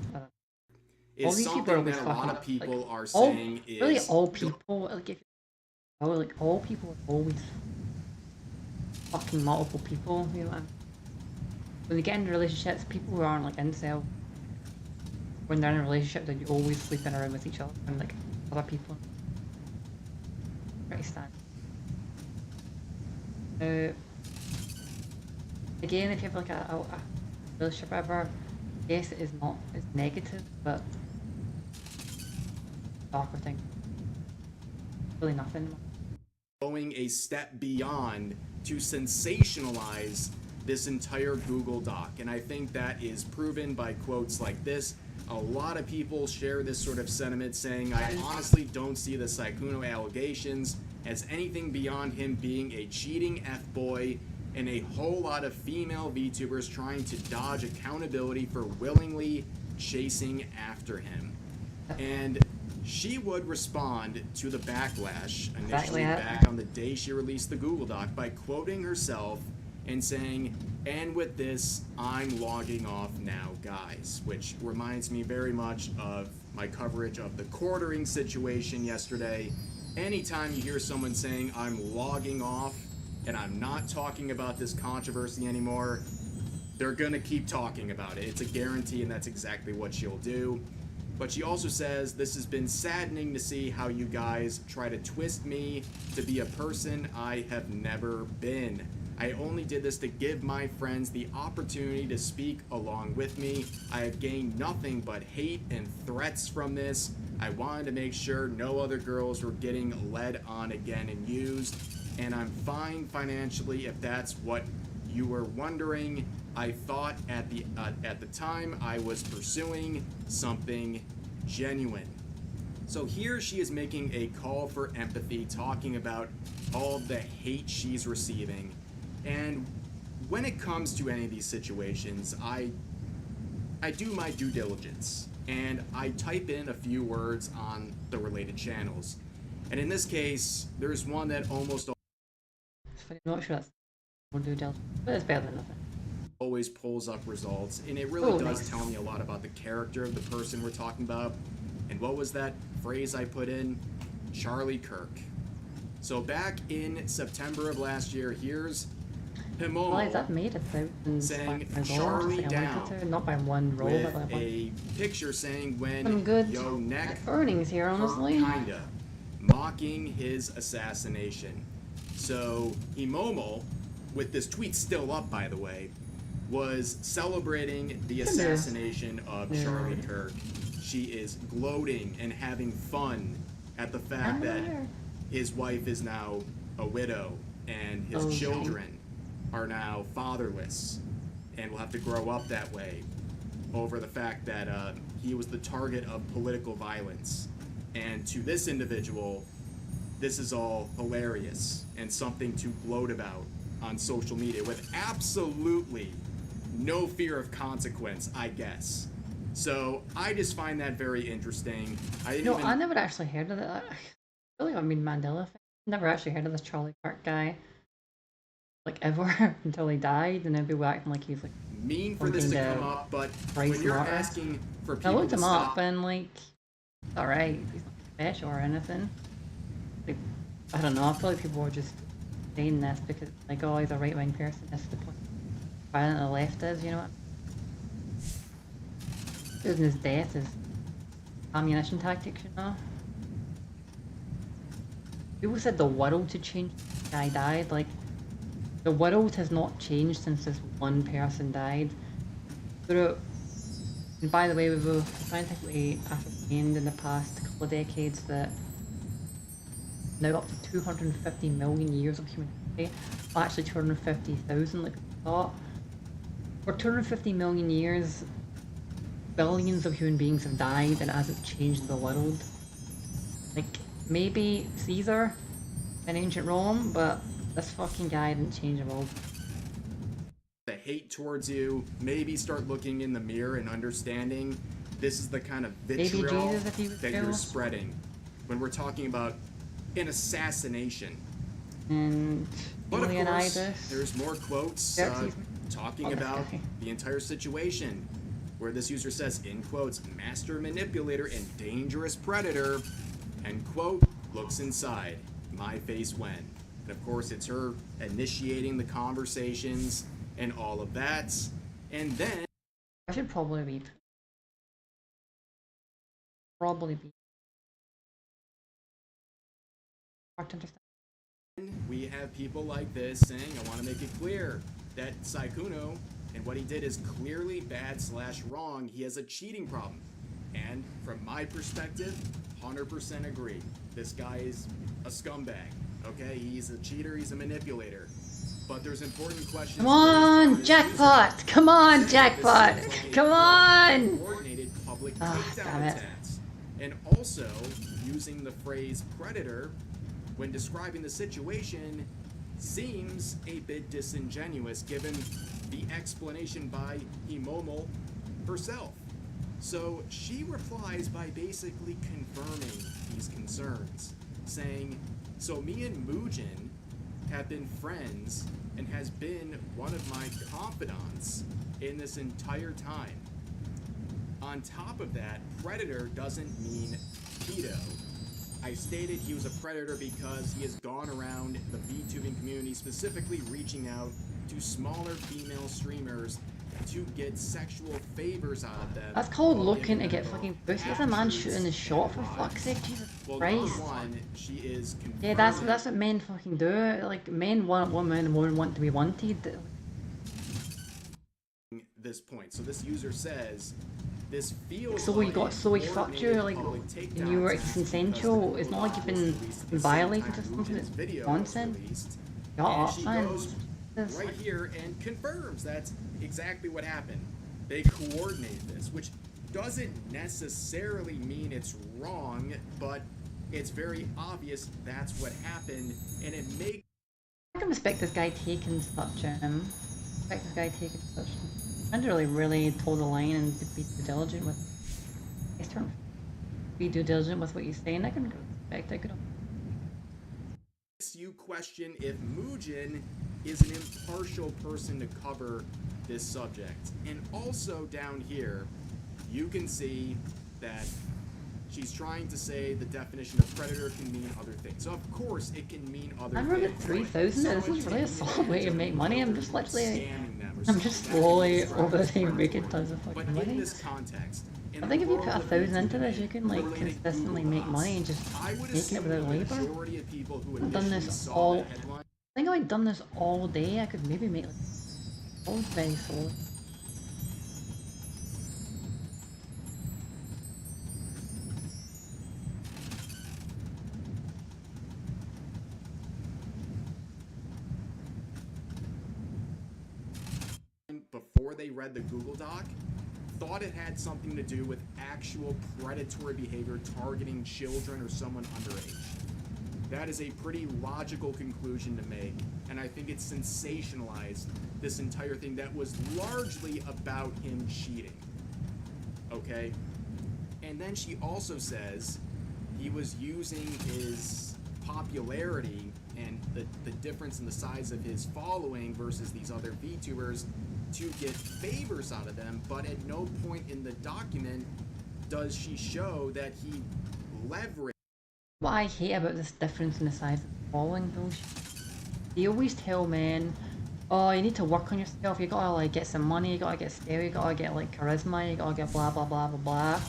All Is these people are something always that a lot of fucking, people like, are all, saying is really all people, like, if all people are always fucking multiple people, you know what I mean? When they get into relationships, people who aren't like incel, when they're in a relationship, they're always sleeping around with each other and like other people. Pretty standard. Again, if you have like a relationship ever, yes, it is not, it's negative, but awkward thing. Really nothing. going a step beyond to sensationalize this entire Google Doc. And I think that is proven by quotes like this. A lot of people share this sort of sentiment saying, I honestly don't see the Sykkuno allegations as anything beyond him being a cheating F-boy and a whole lot of female VTubers trying to dodge accountability for willingly chasing after him. And she would respond to the backlash initially back on the day she released the Google Doc by quoting herself and saying, and with this, I'm logging off now, guys, which reminds me very much of my coverage of the quartering situation yesterday. Anytime you hear someone saying, I'm logging off and I'm not talking about this controversy anymore, they're gonna keep talking about it. It's a guarantee, and that's exactly what she'll do. But she also says, this has been saddening to see how you guys try to twist me to be a person I have never been. I only did this to give my friends the opportunity to speak along with me. I have gained nothing but hate and threats from this. I wanted to make sure no other girls were getting led on again and used. And I'm fine financially if that's what you were wondering. I thought at the time I was pursuing something genuine. So here she is making a call for empathy, talking about all the hate she's receiving. And when it comes to any of these situations, I do my due diligence and I type in a few words on the related channels. And in this case, there's one that almost I'm not sure that's more due diligence, but it's better than nothing. always pulls up results, and it really does tell me a lot about the character of the person we're talking about. And what was that phrase I put in? Charlie Kirk. So back in September of last year, here's Himomo Well, that made it out saying results, Charlie like down not by one roll, but with by one. a picture saying when Some good yo neck earnings here, honestly. kinda mocking his assassination. So Himomo, with this tweet still up by the way, was celebrating the assassination of Charlie Kirk. She is gloating and having fun at the fact that his wife is now a widow and his children are now fatherless and will have to grow up that way over the fact that he was the target of political violence. And to this individual, this is all hilarious and something to gloat about on social media with absolutely no fear of consequence, I guess. So I just find that very interesting. I never actually heard of that. Really, I mean, Mandela effect. Never actually heard of this Charlie Kirk guy, like ever, until he died, and then people acting like he's like mean for this to come up, but when you're asking for people I looked to him stop, up and like, alright, he's not special or anything. Like, I don't know, I feel like people were just saying this because like, oh, he's a right wing person, this is the point. Violent the left is, you know what? Using his death as ammunition tactics, you know? People said the world had changed. The guy died. Like, the world has not changed since this one person died. And by the way, we've scientifically ascertained in the past couple of decades that now up to 250 million years of human history, well, actually 250,000 like we thought. For 250 million years, billions of human beings have died and it hasn't changed the world. Like, maybe Caesar in ancient Rome, but this fucking guy didn't change the world. The hate towards you, maybe start looking in the mirror and understanding this is the kind of vitriol Jesus, if he was that real. you're spreading. When we're talking about an assassination. And But of course, Leonidas. there's more quotes Xerxes. talking Oh, this about guy. the entire situation, where this user says, in quotes, master manipulator and dangerous predator, end quote, looks inside, my face when. And of course, it's her initiating the conversations and all of that. And then I should probably be. Probably be. Hard to understand. we have people like this saying, I want to make it clear that Saikuno and what he did is clearly bad/wrong. He has a cheating problem. And from my perspective, 100% agree. This guy is a scumbag. Okay? He's a cheater, he's a manipulator. But there's important questions. Come on, raised by this jackpot! user. Come on, Saying that jackpot! this seems like a Come on! coordinated public Ah, takedown damn it. attacks. And also, using the phrase predator when describing the situation seems a bit disingenuous given the explanation by Himomo herself. So she replies by basically confirming these concerns, saying, so me and Mugen have been friends and has been one of my confidants in this entire time. On top of that, predator doesn't mean pedo. I stated he was a predator because he has gone around the VTubing community, specifically reaching out to smaller female streamers to get sexual favors out of them. That's called while looking to giving get them fucking both pussy. That's a man actions shooting his shot for and fuck's sake. Jesus well, number Christ. one, she is confirming. Yeah, that's what men fucking do. Like men want women and women want to be wanted. This point. So this user says this feels So you got so he fucked you, like, public and takedown you were attacks consensual. because It's not like you've the been was released at the same violated time or something. Mugen's It's video was nonsense. released. Shut And up, she man. goes This- right here and confirms that's exactly what happened. They coordinated this, which doesn't necessarily mean it's wrong, but it's very obvious that's what happened, and it makes I can respect this guy taking such respect this guy taking such and really toe the line and be due diligent with be due diligent with what you say, and I can respect. I could. you question if Mugen is an impartial person to cover this subject. And also down here, you can see that she's trying to say the definition of predator can mean other things. So of course it can mean other I'm things. at 3,000. This is really a solid way to make money. I'm just literally, Scamming them or I'm just something. slowly That can over the describe time making predatory. tons of But fucking in money. this context, in I think the if you put world of 1,000 into YouTube this, you can like related consistently Google make money and bots, just I would making it assume without the labor. majority of people who I've done initially this saw all. that headline I think if I'd done this all day, I could maybe make like all very solid. before they read the Google Doc thought it had something to do with actual predatory behavior targeting children or someone underage. That is a pretty logical conclusion to make, and I think it sensationalized this entire thing that was largely about him cheating. Okay? And then she also says he was using his popularity and the difference in the size of his following versus these other VTubers to get favors out of them, but at no point in the document does she show that he leveraged. What I hate about this difference in the size of the following bullshit, they always tell men, oh, you need to work on yourself, you gotta like get some money, you gotta get skill, you gotta get like charisma, you gotta get blah blah blah blah blah.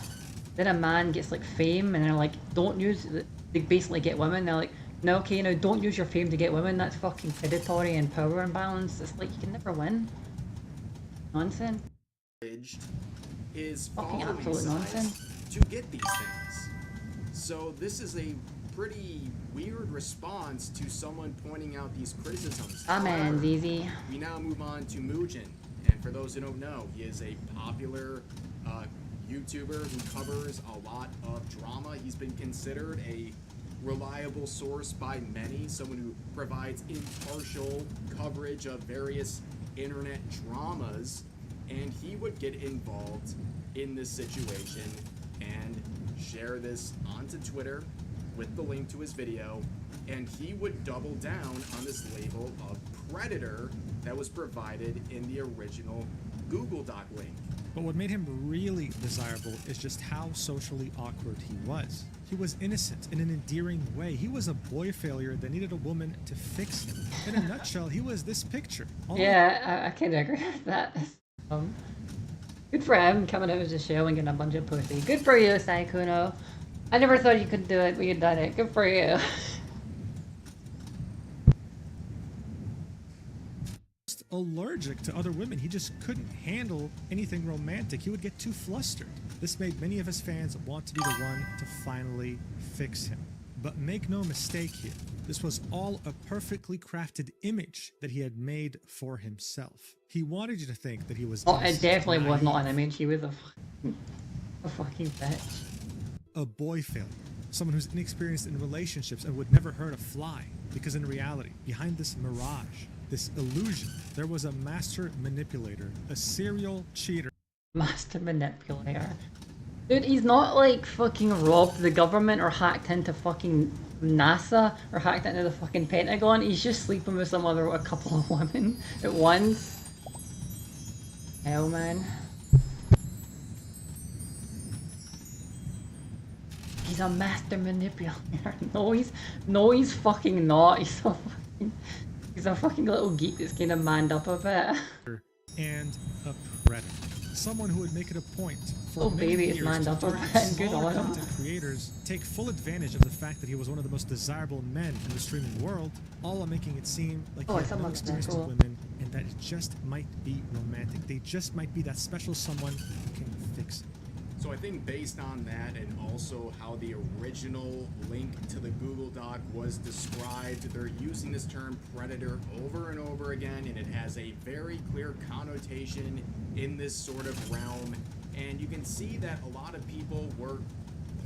Then a man gets like fame and they're like, don't use, they basically get women, they're like, no, okay, now don't use your fame to get women, that's fucking predatory and power imbalance, it's like you can never win. Nonsense. His Fucking following absolute size nonsense. to get these things. So this is a pretty weird response to someone pointing out these criticisms. Ah man, However, easy. we now move on to Mugen, and for those who don't know, he is a popular YouTuber who covers a lot of drama. He's been considered a reliable source by many, someone who provides impartial coverage of various internet dramas, and he would get involved in this situation and share this onto Twitter with the link to his video, and he would double down on this label of predator that was provided in the original Google Doc link. But what made him really desirable is just how socially awkward he was. He was innocent in an endearing way. He was a boy failure that needed a woman to fix him. In a nutshell, he was this picture. Yeah, I kind of agree with that. Good for him coming out of the shell and getting a bunch of pussy. Good for you, Saikuno. I never thought you could do it, but you done it. Good for you. Allergic to other women. He just couldn't handle anything romantic. He would get too flustered. This made many of his fans want to be the one to finally fix him. But make no mistake here, this was all a perfectly crafted image that he had made for himself. He wanted you to think that he was Oh, it innocent, definitely was not an naive, image. He was a fucking bitch. a boy failure, someone who's inexperienced in relationships and would never hurt a fly. Because in reality, behind this mirage, this illusion, there was a master manipulator, a serial cheater. Master manipulator. Dude, he's not like fucking robbed the government or hacked into fucking NASA or hacked into the fucking Pentagon. He's just sleeping with a couple of women at once. Hell, man. He's a master manipulator. No, he's fucking not. He's a fucking little geek that's kind of manned up a bit. And a predator. Someone who would make it a point for Oh, many baby, it's years manned to up a target bit, and good smaller on him. content creators, take full advantage of the fact that he was one of the most desirable men in the streaming world, all while making it seem like Oh, he I had saw no that, experience with cool. women and that it just might be romantic. They just might be that special someone who can fix it. So I think based on that and also how the original link to the Google Doc was described, they're using this term predator over and over again, and it has a very clear connotation in this sort of realm. And you can see that a lot of people were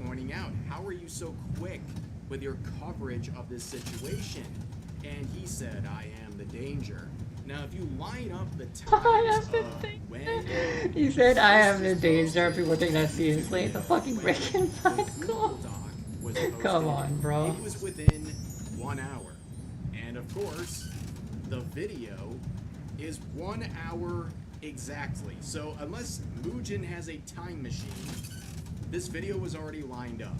pointing out, how are you so quick with your coverage of this situation? And he said, I am the danger. Now, if you line up the times of when He said, I am the this danger. posted, People take that seriously. It's a fucking when Breaking the Bad Google call. Doc was posted, Come on, bro. It was within 1 hour. And of course, the video is 1 hour exactly. So unless Mugen has a time machine, this video was already lined up.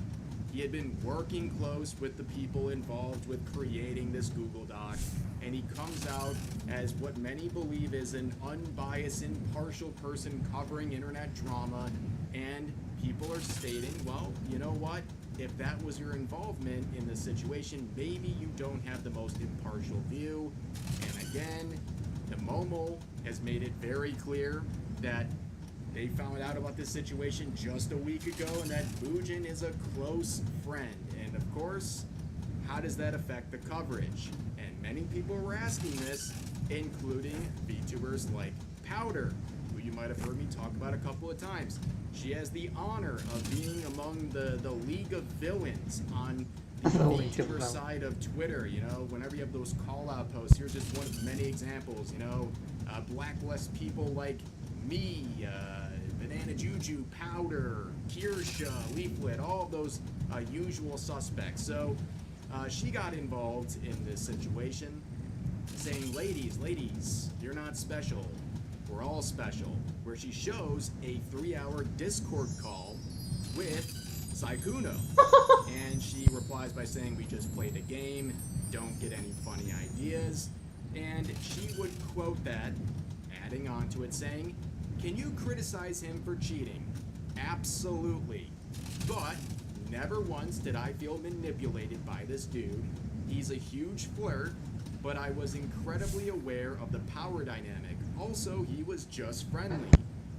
He had been working close with the people involved with creating this Google Doc, and he comes out as what many believe is an unbiased, impartial person covering internet drama, and people are stating, well, you know what? If that was your involvement in the situation, maybe you don't have the most impartial view. And again, the Momo has made it very clear that they found out about this situation just a week ago, and that Mugen is a close friend. And of course, how does that affect the coverage? And many people were asking this, including VTubers like Powder, who you might have heard me talk about a couple of times. She has the honor of being among the League of Villains on the The League of VTuber Villains. side of Twitter. You know, whenever you have those call-out posts, here's just one of many examples. You know, blacklist people like me, Banana Juju, Powder, Kirsha, Leaflet, all of those usual suspects. So she got involved in this situation, saying, ladies, you're not special. We're all special. Where she shows a 3-hour Discord call with Saikuno. And she replies by saying, we just played a game, don't get any funny ideas. And she would quote that, adding on to it, saying, can you criticize him for cheating? Absolutely. But never once did I feel manipulated by this dude. He's a huge flirt, but I was incredibly aware of the power dynamic. Also, he was just friendly.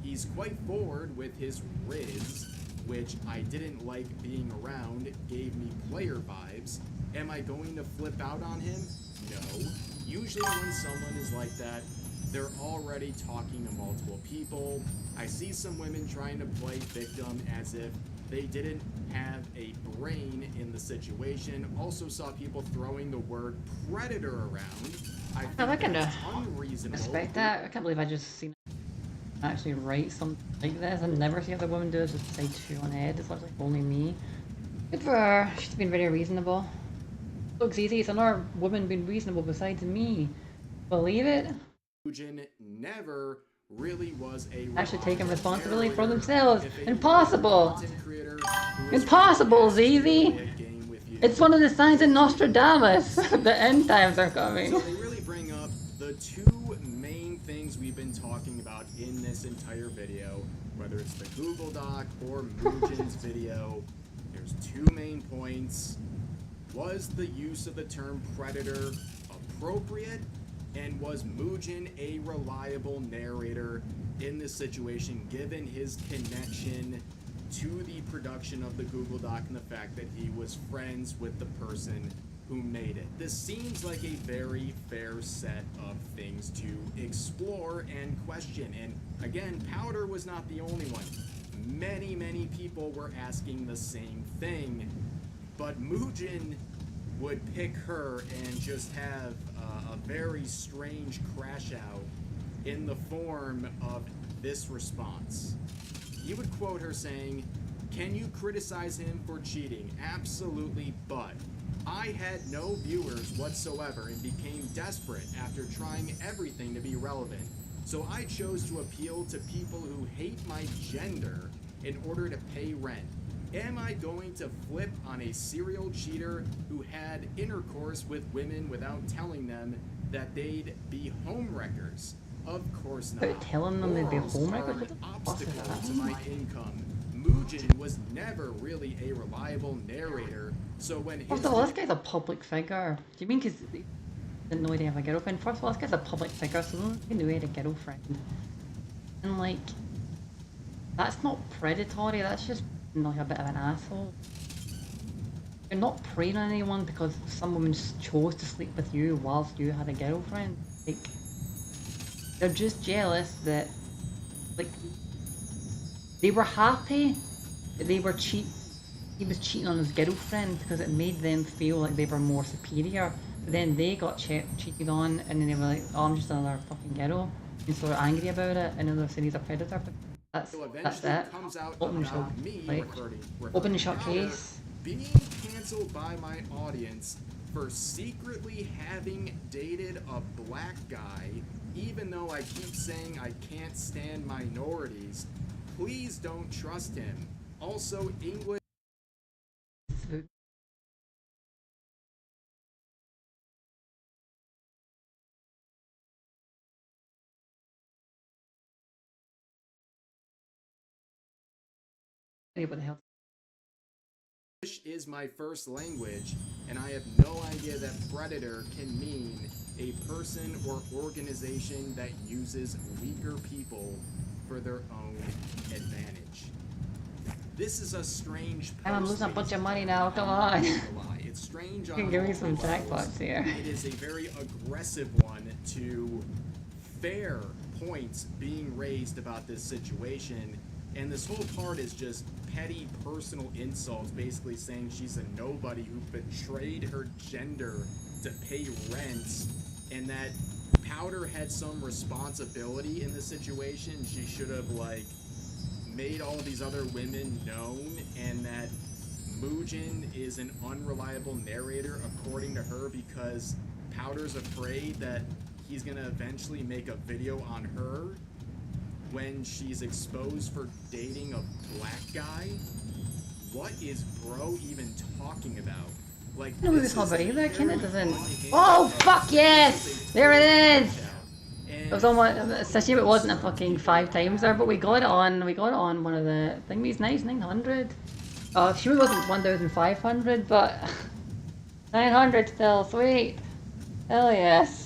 He's quite forward with his Riz, which I didn't like being around, gave me player vibes. Am I going to flip out on him? No. Usually when someone is like that, they're already talking to multiple people. I see some women trying to play victim as if they didn't have a brain in the situation. Also saw people throwing the word predator around. I think can that's unreasonable. respect that. I can't believe I just seen actually write something like this. I never see other women do it. Just say two on head. It's like only me. Good for her. She's been very reasonable. Looks easy. It's another woman being reasonable besides me. Believe it? Mugen never really was a Actually taking reliable responsibility for narrator. themselves. If a Impossible. content creator who is Impossible, really Zizi. a game with you. It's one of the signs of Nostradamus. The end times are coming. So they really bring up the two main things we've been talking about in this entire video, whether it's the Google Doc or Mugen's video. There's two main points. Was the use of the term predator appropriate? And was Mugen a reliable narrator in this situation, given his connection to the production of the Google Doc and the fact that he was friends with the person who made it? This seems like a very fair set of things to explore and question. And again, Powder was not the only one. Many people were asking the same thing, but Mugen would pick her and just have a very strange crash out in the form of this response. He would quote her saying, "Can you criticize him for cheating? Absolutely, but I had no viewers whatsoever and became desperate after trying everything to be relevant. So I chose to appeal to people who hate my gender in order to pay rent. Am I going to flip on a serial cheater who had intercourse with women without telling them that they'd be homewreckers? Of course not. Without telling them they'd be Morals homewreckers? are What an the fuck is obstacle that? to my income. Mugen was never really a reliable narrator, so when his First of all, this guy's a public figure. Do you mean because he didn't know he didn't have a girlfriend? First of all, this guy's a public figure, so he knew he had a girlfriend. And like, that's not predatory, that's just like a bit of an asshole. You're not preying on anyone because some woman chose to sleep with you whilst you had a girlfriend. Like, they're just jealous that, like, they were happy that he was cheating on his girlfriend because it made them feel like they were more superior. But then they got cheated on and then they were like, oh, I'm just another fucking girl. And so they're angry about it and then they're saying he's a predator. But that's it. comes out Open about shut, me like, referring open to shut Powder case. being canceled by my audience for secretly having dated a black guy, even though I keep saying I can't stand minorities. Please don't trust him. Also, English. What the hell? English is my first language, and I have no idea that predator can mean a person or organization that uses weaker people for their own advantage. This is a strange post. I'm losing a bunch of money now, come I'm on. not gonna lie, it's strange on You can give me all some levels. jackpots here. It is a very aggressive one to fair points being raised about this situation. And this whole part is just petty personal insults, basically saying she's a nobody who betrayed her gender to pay rent, and that Powder had some responsibility in the situation. She should have, like, made all these other women known, and that Mugen is an unreliable narrator, according to her, because Powder's afraid that he's gonna eventually make a video on her when she's exposed for dating a black guy. What is bro even talking about? Like, No, this it's not is very a either, Ken, it very doesn't. unhinged Oh, approach. fuck yes! This is a There it total is! crash out. It was almost, it's a shame it wasn't a fucking 5 times there, but we got it on one of the thingies. Nice, 900. Oh, sure it wasn't 1,500, but 900 still, sweet. Hell yes.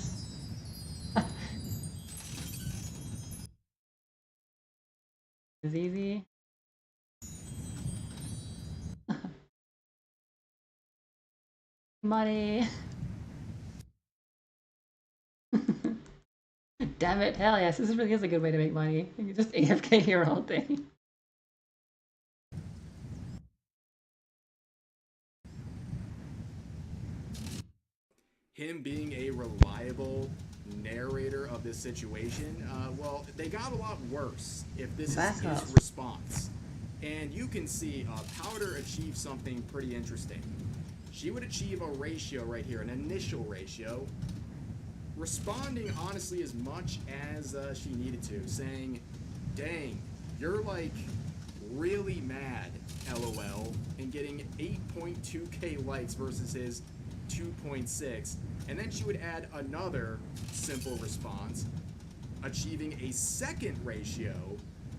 It's easy. Money. Damn it, hell yes, this really is a good way to make money. You can just AFK here all day. Him being a reliable narrator of this situation, well, they got a lot worse if this is Back his up. response. And you can see Powder achieve something pretty interesting. She would achieve a ratio right here, an initial ratio, responding honestly as much as she needed to, saying, dang, you're like really mad, LOL, and getting 8.2k likes versus his 2.6. And then she would add another simple response, achieving a second ratio,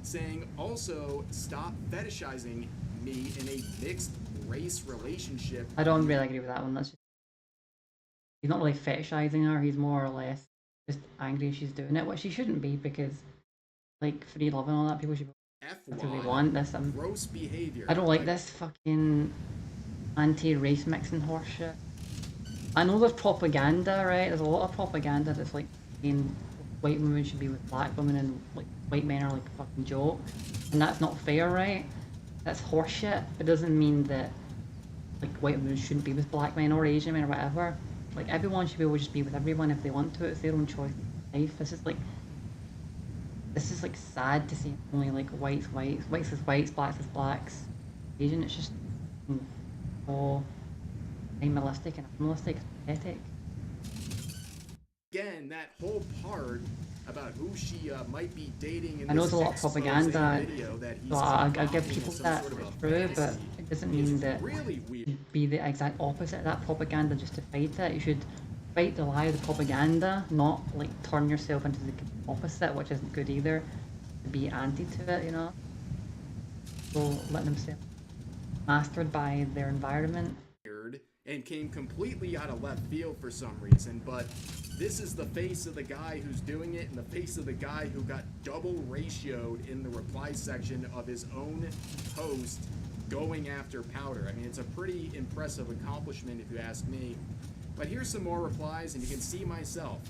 saying also stop fetishizing me in a mixed race relationship. I don't really agree with that one. That's just, he's not really fetishizing her. He's more or less just angry she's doing it, which she shouldn't be, because like free love and all that, people should do what they want. This gross behavior. I don't like this fucking anti-race mixing horseshit. I know there's propaganda, right? There's a lot of propaganda that's like saying white women should be with black women and like white men are like a fucking joke, and that's not fair, right? That's horseshit. It doesn't mean that like white women shouldn't be with black men or Asian men or whatever. Like everyone should be able to just be with everyone if they want to. It's their own choice in life. This is like sad to see only like whites is whites, blacks is blacks, Asian. It's just all animalistic and animalistic. It's pathetic. Again, that whole part about who she might be dating in I know this there's a lot of propaganda, video that he's so I give involved people in some that sort of a true, but fantasy it doesn't is mean that really weird. you be the exact opposite of that propaganda just to fight it. You should fight the lie of the propaganda, not like turn yourself into the opposite, which isn't good either. To be anti to it, you know. So letting themselves mastered by their environment. And came completely out of left field for some reason, but this is the face of the guy who's doing it and the face of the guy who got double ratioed in the reply section of his own post going after Powder. I mean, it's a pretty impressive accomplishment if you ask me. But here's some more replies, and you can see myself.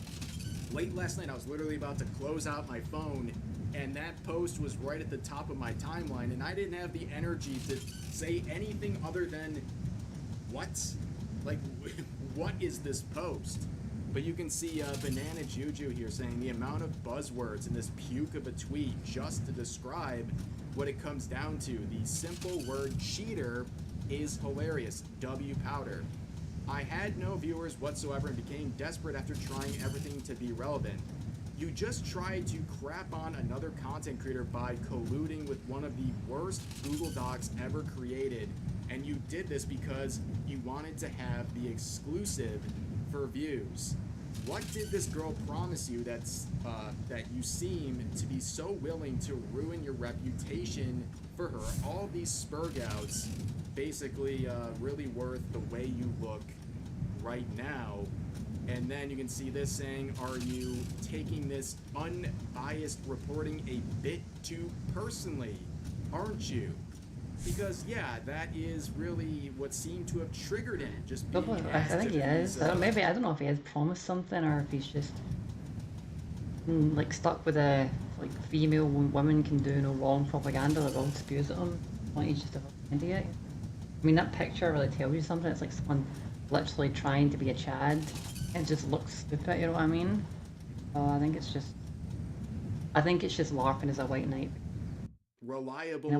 Late last night, I was literally about to close out my phone, and that post was right at the top of my timeline, and I didn't have the energy to say anything other than, what? Like, what is this post? But you can see Banana Juju here saying the amount of buzzwords in this puke of a tweet just to describe what it comes down to. The simple word cheater is hilarious. W Powder. I had no viewers whatsoever and became desperate after trying everything to be relevant. You just tried to crap on another content creator by colluding with one of the worst Google Docs ever created, and you did this because you wanted to have the exclusive for views. What did this girl promise you that you seem to be so willing to ruin your reputation for her? All these spurgouts basically really worth the way you look right now. And then you can see this saying, are you taking this unbiased reporting a bit too personally? Aren't you? Because, yeah, that is really what seemed to have triggered him. Just being I think he is. I don't know if he has promised something or if he's just like stuck with a like female women can do no wrong propaganda that all spews at him. Why he's just an idiot. I mean, that picture really tells you something. It's like someone literally trying to be a Chad and just looks stupid. You know what I mean? I think it's just LARPing as a white knight. Reliable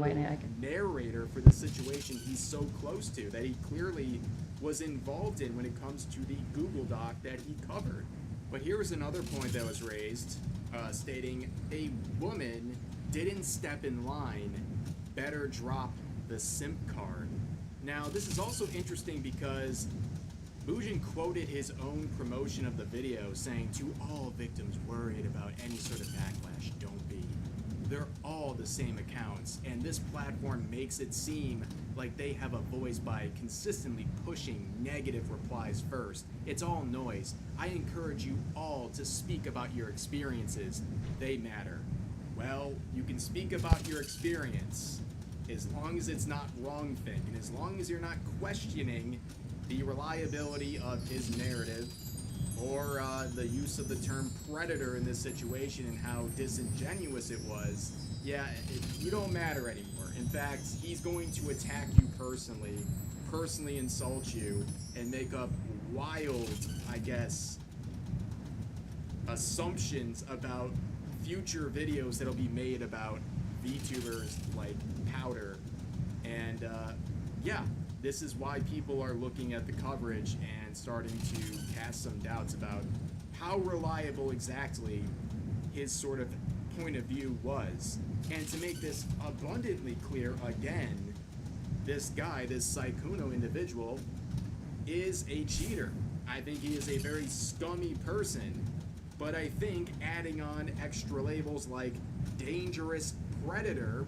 narrator for the situation he's so close to, that he clearly was involved in when it comes to the Google Doc that he covered. But here was another point that was raised, stating a woman didn't step in line, better drop the simp card. Now, this is also interesting because Bujin quoted his own promotion of the video, saying, to all victims worried about any sort of backlash, don't be. They're all the same accounts, and this platform makes it seem like they have a voice by consistently pushing negative replies first. It's all noise. I encourage you all to speak about your experiences. They matter. Well, you can speak about your experience as long as it's not wrong thing, and as long as you're not questioning the reliability of his narrative, or the use of the term predator in this situation and how disingenuous it was, yeah, you don't matter anymore. In fact, he's going to attack you personally insult you, and make up wild, I guess, assumptions about future videos that'll be made about VTubers like Powder And yeah, this is why people are looking at the coverage and starting to cast some doubts about how reliable exactly his sort of point of view was. And to make this abundantly clear again, this guy, this Sykkuno individual, is a cheater. I think he is a very scummy person, but I think adding on extra labels like dangerous predator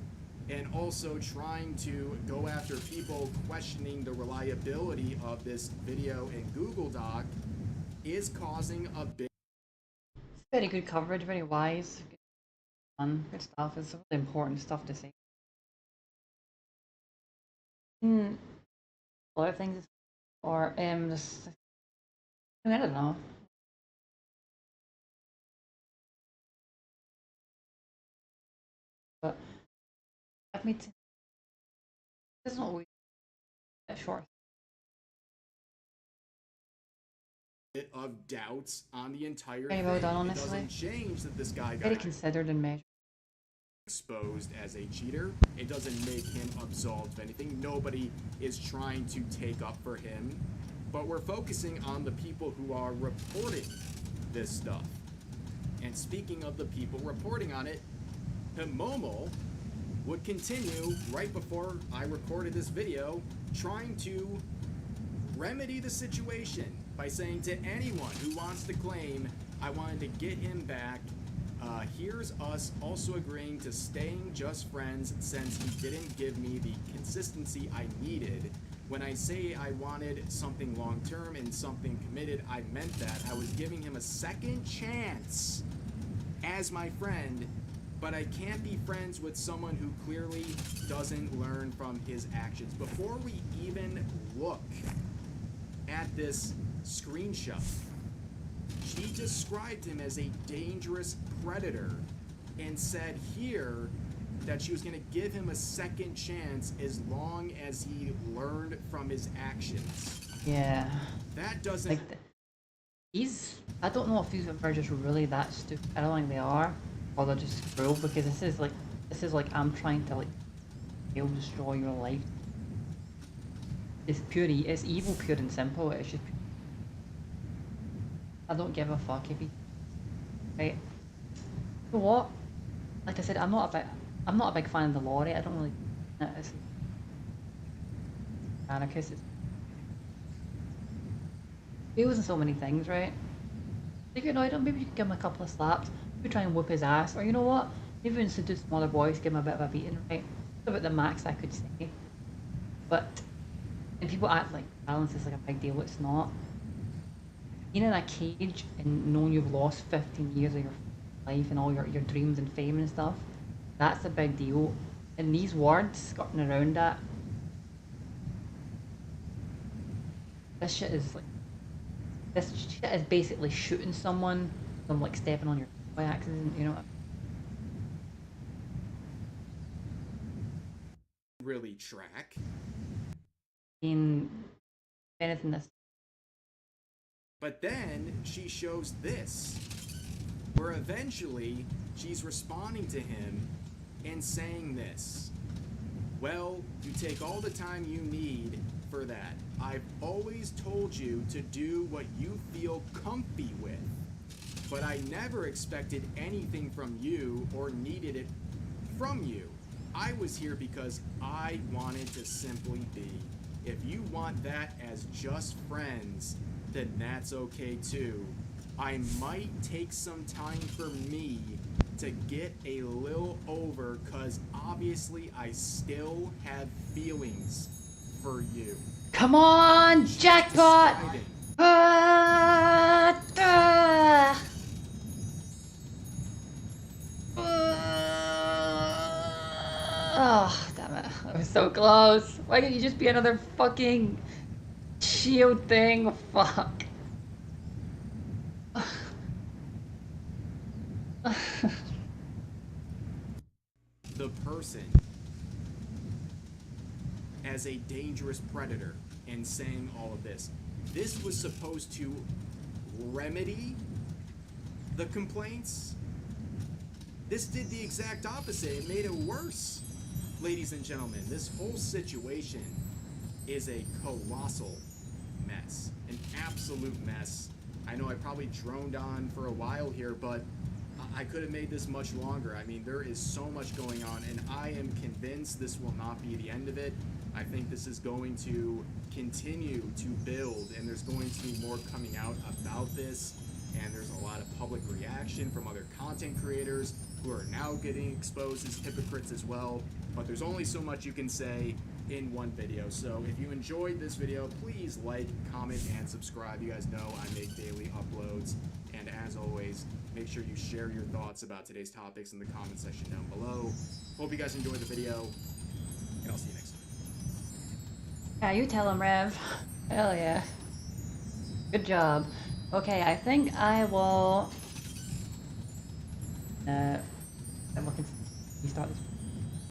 and also trying to go after people questioning the reliability of this video in Google Doc is causing a big Very good coverage, very wise, good fun, good stuff. It's really important stuff to say. A lot of things, or just, I don't know. But let me. It's not always that short. bit of doubts on the entire Very thing. well done, It honestly. doesn't change that this guy Very got considered and measured. exposed as a cheater. It doesn't make him absolved of anything. Nobody is trying to take up for him. But we're focusing on the people who are reporting this stuff. And speaking of the people reporting on it, Himomo would continue right before I recorded this video trying to remedy the situation by saying to anyone who wants to claim I wanted to get him back, here's us also agreeing to staying just friends since he didn't give me the consistency I needed. When I say I wanted something long-term and something committed, I meant that. I was giving him a second chance as my friend, but I can't be friends with someone who clearly doesn't learn from his actions. Before we even look at this screenshot, she described him as a dangerous predator and said here that she was going to give him a second chance as long as he learned from his actions. Yeah. That doesn't... Like, I don't know if these are just really that stupid. I don't think they are. Or they're just cruel, because this is like I'm trying to, like, kill, destroy your life. It's it's evil, pure and simple. It's just, I don't give a fuck if he, right? You know what? Like I said, I'm not a big fan of the lorry. I don't really, it's anarchist. It fails in so many things, right? If you're annoyed, maybe you can give him a couple of slaps. Maybe try and whoop his ass, or you know what? Maybe instead of smaller boys, give him a bit of a beating, right? That's about the max I could say. But, and people act like balance is like a big deal. It's not. Being in a cage and knowing you've lost 15 years of your life and all your dreams and fame and stuff, that's a big deal. And these words skirting around that, this shit is like, this shit is basically shooting someone from like stepping on your by accident, you know. really track. In anything that's But then she shows this, where eventually she's responding to him and saying this. Well, you take all the time you need for that. I've always told you to do what you feel comfy with, but I never expected anything from you or needed it from you. I was here because I wanted to simply be. If you want that as just friends, then that's okay too. I might take some time for me to get a little over, cause obviously I still have feelings for you. come on, jackpot! Deciding. Oh, damn it. I was so close. Why didn't you just be another fucking shield thing? Fuck. The person as a dangerous predator and saying all of this. This was supposed to remedy the complaints. This did the exact opposite. It made it worse. ladies and gentlemen, this whole situation is a colossal mess. An absolute mess. I know I probably droned on for a while here, but I could have made this much longer. I mean, there is so much going on, and I am convinced this will not be the end of it. I think this is going to continue to build, and there's going to be more coming out about this, and there's a lot of public reaction from other content creators who are now getting exposed as hypocrites as well. But there's only so much you can say in one video. So if you enjoyed this video, please like, comment, and subscribe. You guys know I make daily uploads. And as always, make sure you share your thoughts about today's topics in the comment section down below. Hope you guys enjoyed the video, and I'll see you next time. Yeah, you tell him, Rev. Hell yeah. Good job. Okay, I think I will... we can restart this.